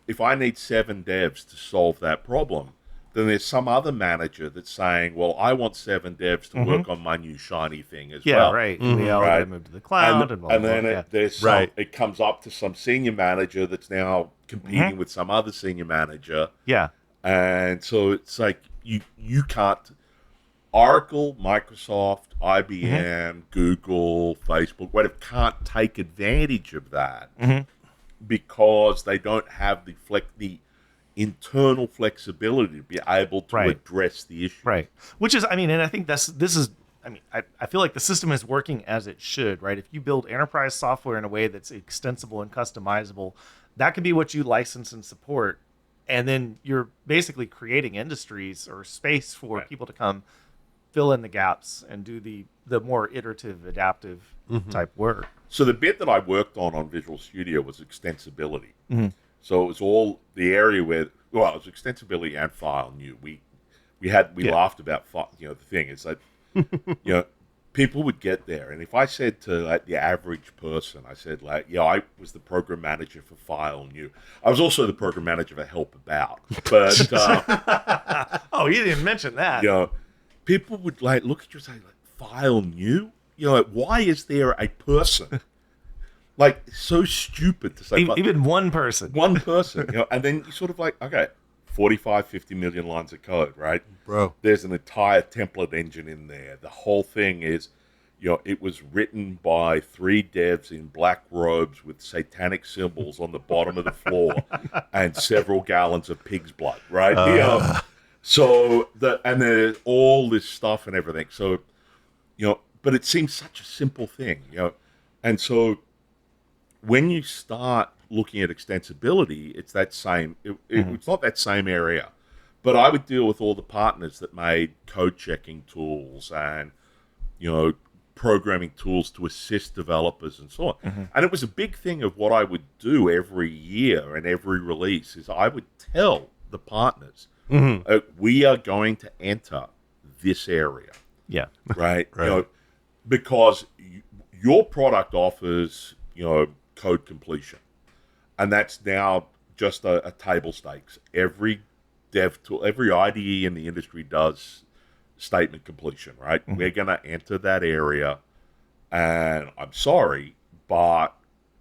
if I need 7 devs to solve that problem, then there's some other manager that's saying, "Well, I want 7 devs to work on my new shiny thing as Yeah, well." right. We all Right. gotta move to the cloud and, blah, and blah, then blah. Yeah. there's Right. it comes up to some senior manager that's now competing with some other senior manager, Yeah. and so it's like you can't. Oracle, Microsoft, IBM, Google, Facebook, whatever, can't take advantage of that because they don't have the internal flexibility to be able to Right. address the issue. Right. Which is, I mean, and I think this is, I mean, I feel like the system is working as it should, right? If you build enterprise software in a way that's extensible and customizable, that could be what you license and support. And then you're basically creating industries or space for Right. people to come fill in the gaps and do the more iterative, adaptive type work. So the bit that I worked on Visual Studio was extensibility. So it was all the area where, well, it was extensibility and file new. We laughed about the thing. It's like, people would get there, and if I said to like the average person, I said like, I was the program manager for file new. I was also the program manager for help about, but Oh, you didn't mention that. people would like look at you and say like, file new. Like, why is there a person? Like, so stupid to say. Even one person. One person, and then you sort of like, okay, 45, 50 million lines of code, right? Bro. There's an entire template engine in there. The whole thing is, it was written by 3 devs in black robes with satanic symbols on the bottom of the floor and several gallons of pig's blood, right? And there's all this stuff and everything. So, but it seems such a simple thing, and so when you start looking at extensibility, it's that same. It's not that same area, but I would deal with all the partners that made code checking tools and programming tools to assist developers and so on. And it was a big thing of what I would do every year and every release is I would tell the partners, we are going to enter this area, Yeah. right? Right. Because your product offers code completion, and that's now just a table stakes. Every dev tool, every IDE in the industry does statement completion, right? We're going to enter that area, and I'm sorry, but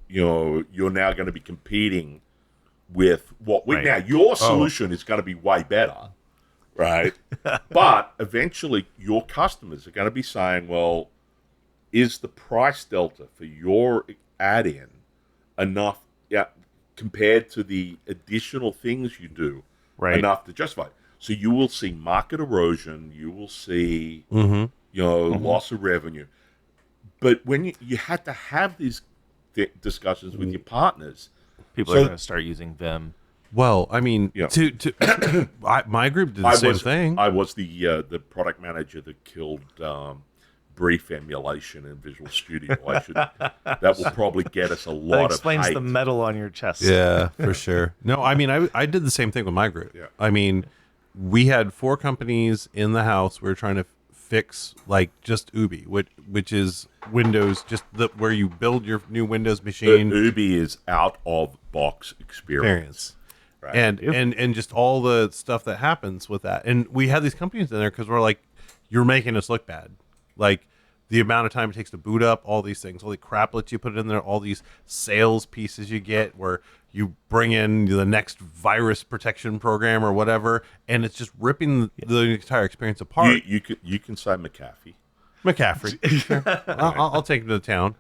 you're now going to be competing with what we Right. now. Your solution is going to be way better, right? But eventually, your customers are going to be saying, well, is the price delta for your add-in enough compared to the additional things you do enough to justify it? So you will see market erosion, you will see loss of revenue. But when you had to have these discussions with your partners, People are going to start using Vim. Well, I mean, my group did the same thing. I was the product manager that killed brief emulation in Visual Studio. That will probably get us a lot That of explains hate. the metal on your chest. Yeah, for sure. No, I mean, I did the same thing with my group. Yeah. I mean, we had 4 companies in the house. We were trying to fix like just Ubi, which is Windows, just where you build your new Windows machine. Ubi is out of box experience. Right. And just all the stuff that happens with that. And we had these companies in there because we're like, you're making us look bad. Like the amount of time it takes to boot up, all these things, all the craplets you put in there, all these sales pieces you get where you bring in the next virus protection program or whatever, and it's just ripping the entire experience apart. You can say McAfee. McCaffrey. Sure. I'll take him to town.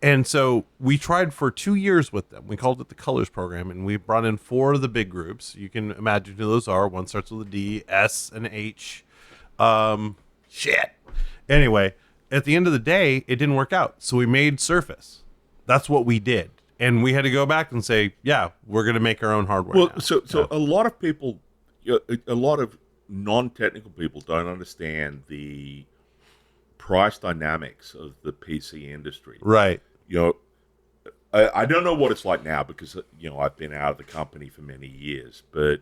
And so we tried for 2 years with them. We called it the Colors Program, and we brought in 4 of the big groups. You can imagine who those are. One starts with a D, S, and H. Shit. Anyway, at the end of the day, it didn't work out. So we made Surface. That's what we did. And we had to go back and say, yeah, we're going to make our own hardware Well, now. so a lot of people, a lot of non-technical people don't understand the price dynamics of the PC industry. Right. I don't know what it's like now because, I've been out of the company for many years, but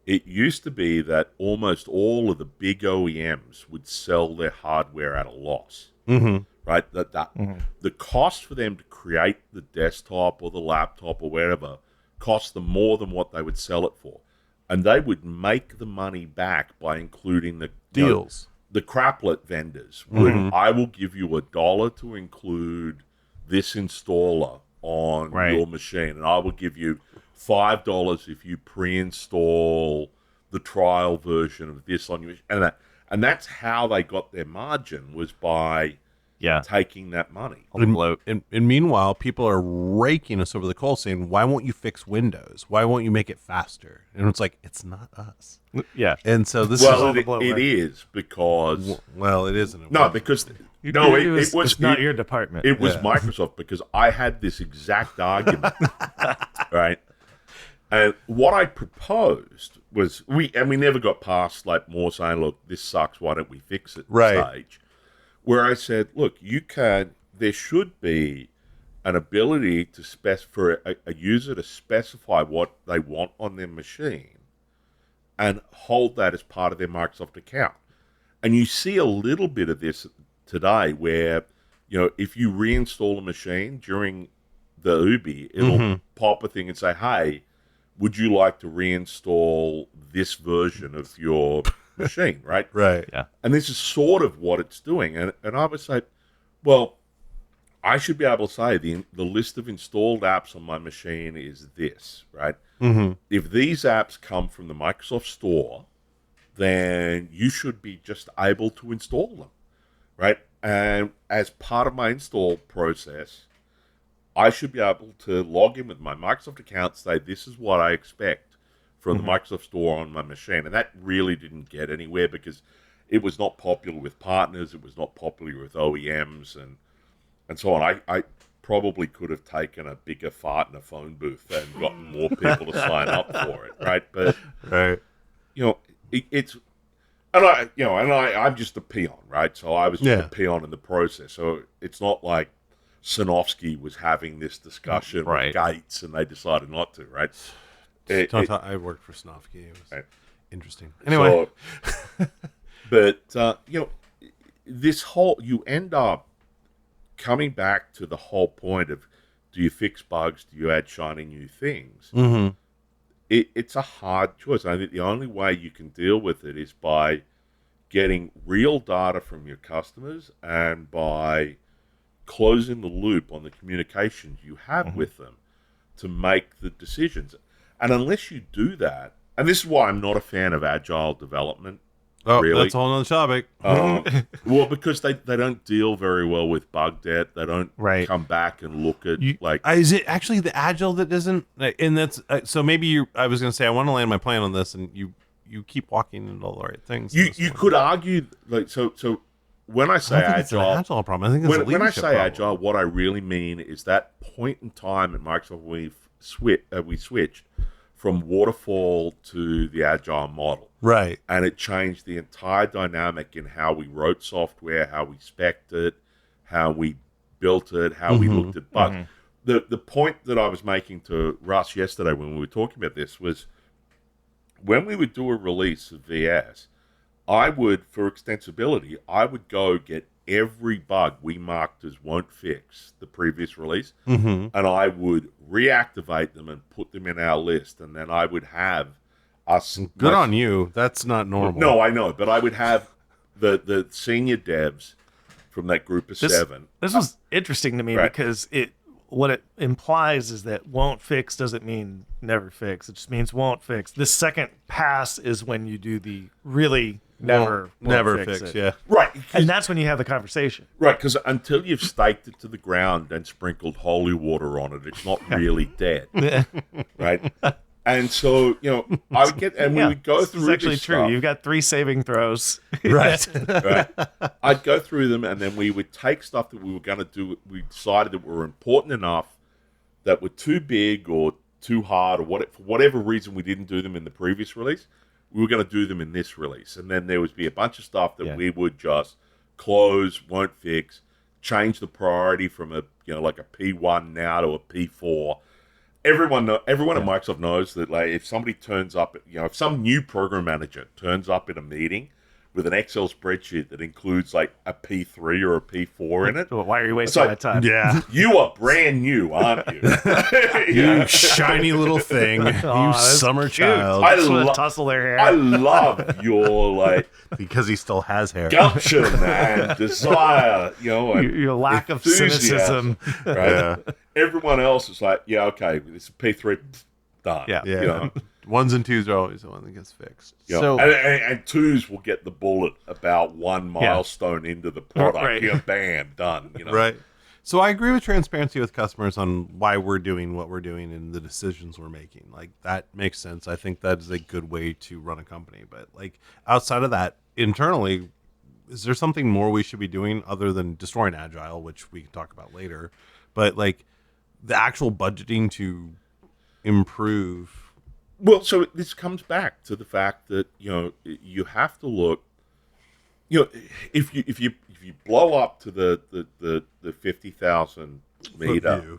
it used to be that almost all of the big OEMs would sell their hardware at a loss, right? The cost for them to create the desktop or the laptop or wherever cost them more than what they would sell it for. And they would make the money back by including the Deals. The craplet vendors would, I will give you $1 to include this installer on your machine, and I will give you $5 if you pre-install the trial version of this on your machine. And that's how they got their margin, was by taking that money. And meanwhile, people are raking us over the coals saying, why won't you fix Windows? Why won't you make it faster? And it's like, it's not us. Yeah. And so this it is because... Well, it isn't. No, because... it was it's not your department. It was Microsoft, because I had this exact argument, right? And what I proposed was, we never got past like more saying, look, this sucks, why don't we fix it stage. Where I said, look, there should be an ability to for a user to specify what they want on their machine and hold that as part of their Microsoft account. And you see a little bit of this today where, if you reinstall a machine during the Ubi, it'll pop a thing and say, hey, would you like to reinstall this version of your machine, right? Right. Yeah. And this is sort of what it's doing. And I would say, well, I should be able to say the list of installed apps on my machine is this, right? If these apps come from the Microsoft Store, then you should be just able to install them, right? And as part of my install process, I should be able to log in with my Microsoft account, say this is what I expect from the Microsoft Store on my machine. And that really didn't get anywhere because it was not popular with partners, it was not popular with OEMs and so on. I probably could have taken a bigger fart in a phone booth and gotten more people to sign up for it, right? But it's... And I'm just a peon, right? So I was just a peon in the process. So it's not like Sanofsky was having this discussion with Gates and they decided not to, right? I worked for Sanofsky. It was interesting. Anyway. But, this whole... You end up coming back to the whole point of, do you fix bugs? Do you add shiny new things? It's a hard choice. I think the only way you can deal with it is by getting real data from your customers and by closing the loop on the communications you have with them to make the decisions. And unless you do that, and this is why I'm not a fan of agile development. Oh, really. That's a whole other topic. Well, because they don't deal very well with bug debt. They don't come back and look at Is it actually the agile that doesn't? And that's so maybe I was going to say I want to land my plan on this, and you keep walking into all the right things. You could argue so. When I say I think it's an agile problem. I think it's when I say problem. agile, what I really mean is that point in time at Microsoft we switched from waterfall to the agile model. Right. And it changed the entire dynamic in how we wrote software, how we spec'd it, how we built it, how we looked at bugs. The point that I was making to Russ yesterday when we were talking about this was when we would do a release of VS, I would, for extensibility, I would go get every bug we marked as won't fix the previous release, and I would reactivate them and put them in our list, and then I would have us... Good on you. That's not normal. No, I know, but I would have the senior devs from that group of 7. This was interesting to me because what it implies is that won't fix doesn't mean never fix. It just means won't fix. The second pass is when you do the really never fix it. Yeah. Right. And that's when you have the conversation. Right, because until you've staked it to the ground and sprinkled holy water on it, it's not really dead. Right? And so, I would get, and we would go through It's actually this true. stuff. You've got 3 saving throws. Right. Right. I'd go through them, and then we would take stuff that we were going to do. We decided that were important enough, that were too big or too hard, or for whatever reason we didn't do them in the previous release. We were going to do them in this release. And then there would be a bunch of stuff that we would just close, won't fix, change the priority from like a P1 now to a P4. Everyone at Microsoft knows that, like, if somebody turns up, if some new program manager turns up in a meeting with an Excel spreadsheet that includes like a P3 or a P4 in it, Well, why are you wasting my time? Yeah. you are brand new, aren't you? You shiny little thing. Aw, You that's summer cute. child. I Just wanna lo- tussle their hair. I love your like Because he still has hair. gumption and desire, and your lack of enthusiasm, cynicism. right? Yeah. Everyone else is like, yeah, okay, this is P3, done. Yeah. Yeah. Ones and twos are always the one that gets fixed. Yeah. So and twos will get the bullet about one milestone into the product. Right. Yeah, bam, done. right. So I agree with transparency with customers on why we're doing what we're doing and the decisions we're making. Like, that makes sense. I think that is a good way to run a company. But like, outside of that, internally, is there something more we should be doing other than destroying Agile, which we can talk about later? But like, the actual budgeting to improve. Well, so this comes back to the fact that you have to look. If you blow up to the 50,000 meter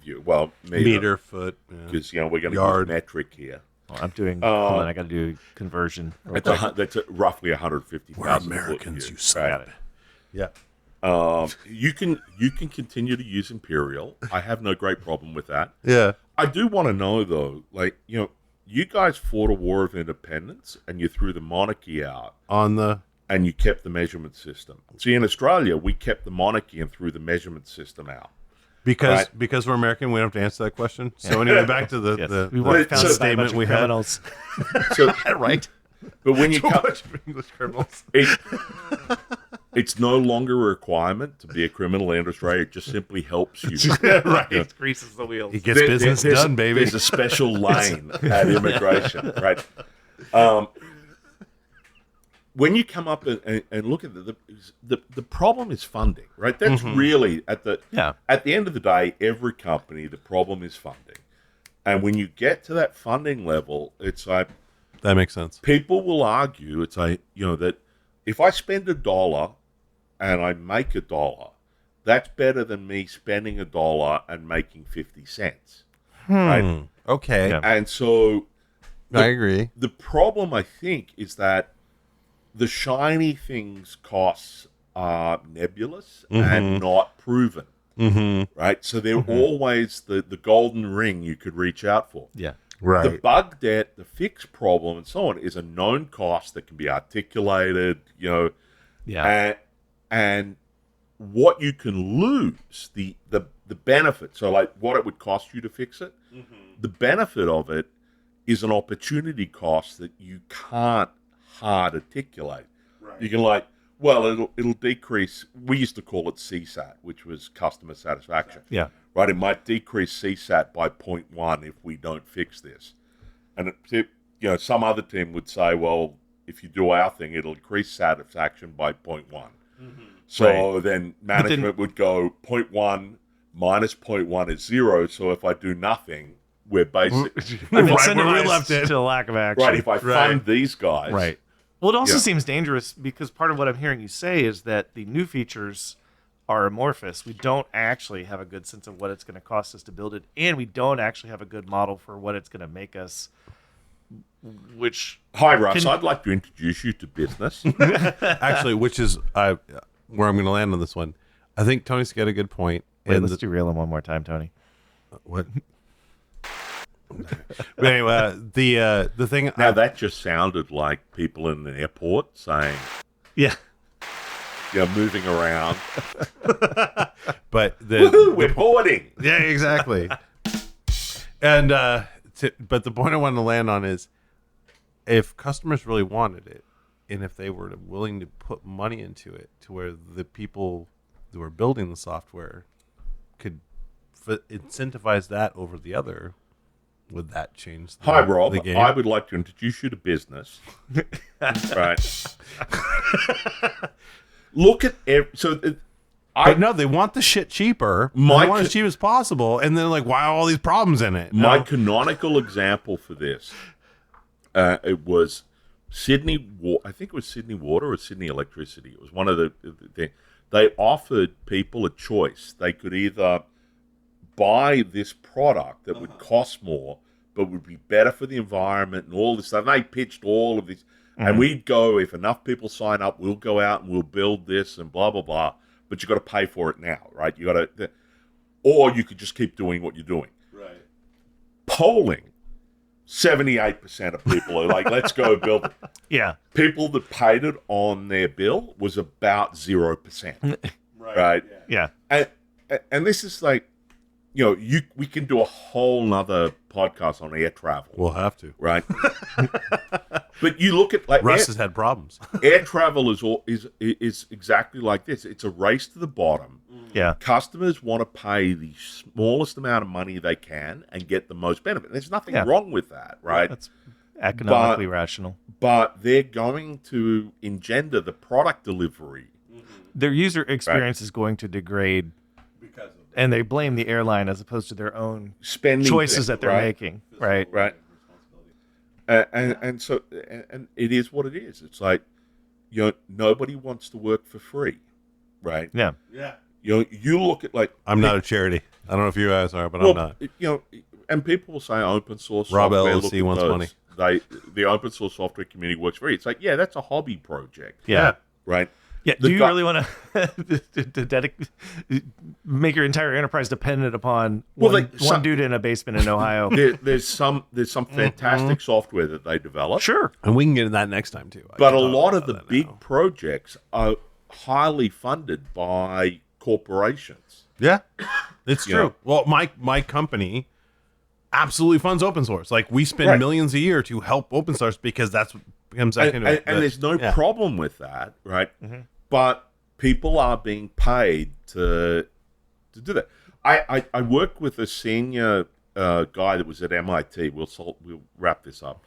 view, well, Meter, foot. Yeah. because we're going to Yard. use metric here. Well, I'm doing. Hold on, I got to do conversion. real That's quick. that's roughly 150,000. We're Americans, you son right? of a- Yeah. You can continue to use Imperial. I have no great problem with that. Yeah. I do want to know though, like you guys fought a war of independence and you threw the monarchy out On the. and you kept the measurement system. See, in Australia, we kept the monarchy and threw the measurement system out. Because Right. because we're American, we don't have to answer that question. So anyway, back to the Yes. the, we the weren't so- founded by a statement bunch of we had. criminals. So, Right. but when you Too come, much English criminals. it's no longer a requirement to be a criminal in Australia. It just simply helps you. Right. It greases the wheels. He gets business There's- done, baby. There's a special lane at immigration, right? When you come up and look at the problem is funding, right? That's really at the end of the day, every company, the problem is funding. And when you get to that funding level, it's like That makes sense. people will argue, it's like, that if I spend $1 and I make $1, that's better than me spending $1 and making 50 cents. Right? Okay. Yeah. And so I agree. the problem, I think, is that the shiny things costs are nebulous and not proven. Right? So they're always the golden ring you could reach out for. Yeah. The Right. bug debt, the fix problem, and so on is a known cost that can be articulated, Yeah. and what you can lose, the benefit. So, like, what it would cost you to fix it, the benefit of it is an opportunity cost that you can't hard articulate. Right. You can it'll decrease. We used to call it CSAT, which was customer satisfaction. Yeah. Right, it might decrease CSAT by 0.1 if we don't fix this. And some other team would say, well, if you do our thing, it'll increase satisfaction by 0.1. So then management would go 0.1 minus 0.1 is 0. So if I do nothing, we're basic. I'm Right where we incentivized left it. to lack of action. Right, if I fund these guys. Right. Well, it also Yeah. seems dangerous because part of what I'm hearing you say is that the new features are amorphous. We don't actually have a good sense of what it's going to cost us to build it, and we don't actually have a good model for what it's going to make us. Which Hi, Russ. I'd like to introduce you to business. Actually, which is where I'm going to land on this one. I think Tony's got a good point. wait, And let's derail him one more time, Tony. what? But anyway, the thing. Now, that just sounded like people in an airport saying, Yeah. moving around. but Woohoo, we're boarding. yeah, exactly. And but the point I wanted to land on is, if customers really wanted it, and if they were willing to put money into it, to where the people who were building the software could incentivize that over the other, would that change the, Hi, Rob. the game? I would like to introduce you to business. Right. Look at But no, they want the shit cheaper. They My want it co- as cheap as possible, and then like, why are all these problems in it? my No. canonical example for this. It was Sydney. I think it was Sydney Water or Sydney Electricity. It was one of the they offered people a choice. They could either buy this product that would cost more, but would be better for the environment and all this stuff. And they pitched all of this. And we'd go, if enough people sign up, we'll go out and we'll build this and blah, blah, blah. But you got to pay for it now, right? You got to, or you could just keep doing what you're doing. Right. Polling, 78% of people are like, let's go build it. Yeah. People that paid it on their bill was about 0%. Right? Yeah. And this is like, we can do a whole nother podcast on air travel. We'll have to. Right? But you look at like Russ has had problems. air travel is exactly like this. It's a race to the bottom. Yeah. Customers want to pay the smallest amount of money they can and get the most benefit. There's nothing wrong with that, right? That's economically rational. But they're going to engender the product delivery. Their user experience is going to degrade Because of and they blame the airline as opposed to their own Spending choices things, that they're right? making. Right. Right. And so it is what it is. It's like, nobody wants to work for free, right? Yeah. Yeah. You look at like I'm not a charity. I don't know if you guys are, but well, I'm not. And people will say open source Rob software. LLC look at wants those. money. The open source software community works free. It's like, yeah, that's a hobby project, Yeah. right? Yeah. The Do you guy- really want to make your entire enterprise dependent upon Well, one some- dude in a basement in Ohio? There's some fantastic software that they develop. Sure. And we can get into that next time too. But a lot of the big projects are highly funded by corporations. Yeah, it's You true. know? Well, my company absolutely funds open source. Like we spend Right. millions a year to help open source because that's what becomes And, second to it. and there's no yeah. problem with that, right? But people are being paid to do that. I work with a senior guy that was at MIT. We'll wrap this up.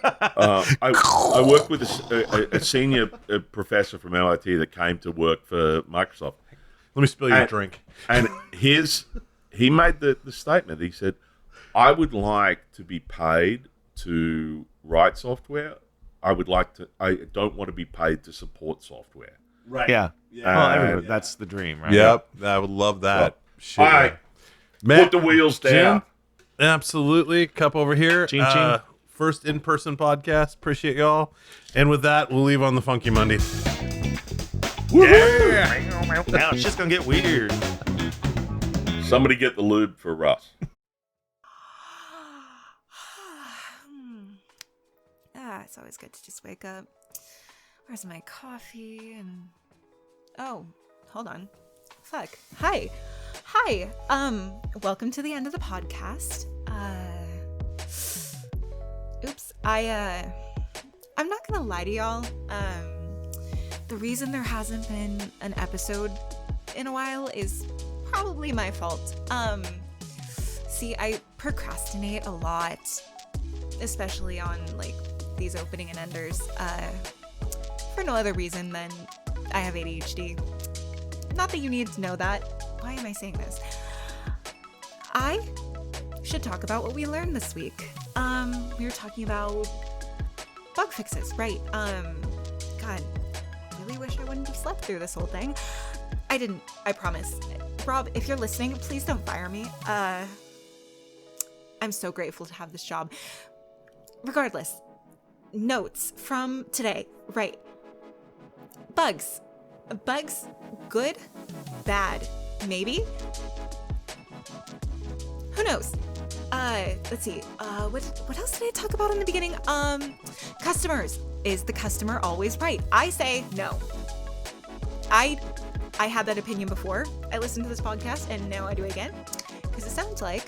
I work with a senior professor from MIT that came to work for Microsoft. Let me spill you a And- drink. And he made the statement. He said, I would like to be paid to write software. I don't want to be paid to support software. Right. Yeah. Well, everybody, that's the dream, right? Yep. I would love that. Well, Shit. all right. Matt, Put the wheels down. Jim, absolutely. Cup over here. Ching, ching. First in-person podcast. Appreciate y'all. And with that, we'll leave on the Funky Mondays. Yeah. Now it's just gonna get weird. Somebody get the lube for Russ. It's always good to just wake up. Where's my coffee? And oh, hold on. Fuck. Hi. Welcome to the end of the podcast. Oops. I'm not gonna lie to y'all. The reason there hasn't been an episode in a while is probably my fault. See, I procrastinate a lot, especially on like these opening and enders, for no other reason than I have ADHD. Not that you need to know that. Why am I saying this? I should talk about what we learned this week. We were talking about bug fixes, right? God, really wish I wouldn't have slept through this whole thing. I didn't, I promise. Rob, if you're listening, please don't fire me. I'm so grateful to have this job. Regardless, notes from today, right? Bugs, good, bad, maybe? Who knows? Let's see, what else did I talk about in the beginning? Customers. Is the customer always right? I say no. I had that opinion before I listened to this podcast, and now I do again. Because it sounds like,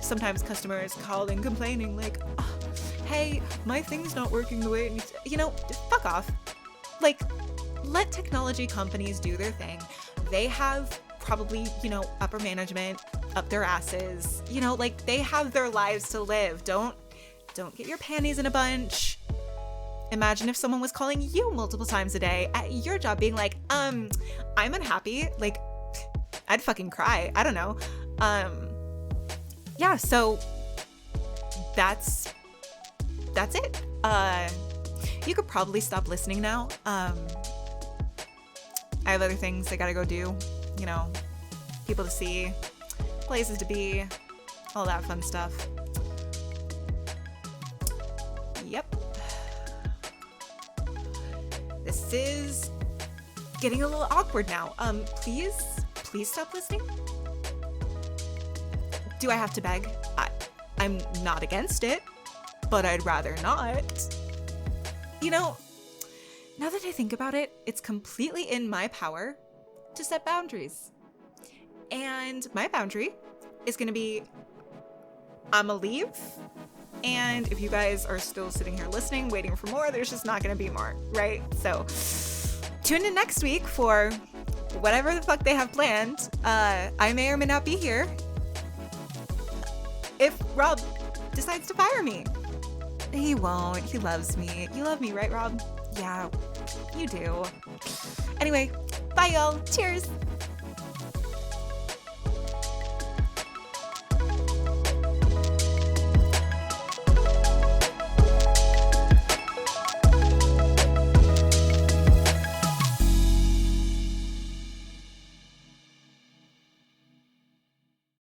sometimes customers call in complaining, like, oh, hey, my thing's not working the way it needs to. Fuck off. Like, let technology companies do their thing. They have probably, upper management up their asses. Like, they have their lives to live. Don't get your panties in a bunch. Imagine if someone was calling you multiple times a day at your job being like, I'm unhappy. Like, I'd fucking cry. I don't know. Yeah, so that's it. You could probably stop listening now. I have other things I gotta go do. You know, people to see, places to be, all that fun stuff. Yep. This is getting a little awkward now. Please stop listening. Do I have to beg? I'm not against it, but I'd rather not. You know, now that I think about it, it's completely in my power to set boundaries. And my boundary is going to be, I'ma leave. And if you guys are still sitting here listening, waiting for more, there's just not going to be more, right? So tune in next week for whatever the fuck they have planned. I may or may not be here if Rob decides to fire me. He won't. He loves me. You love me, right, Rob? Yeah, you do. Anyway, bye, y'all. Cheers.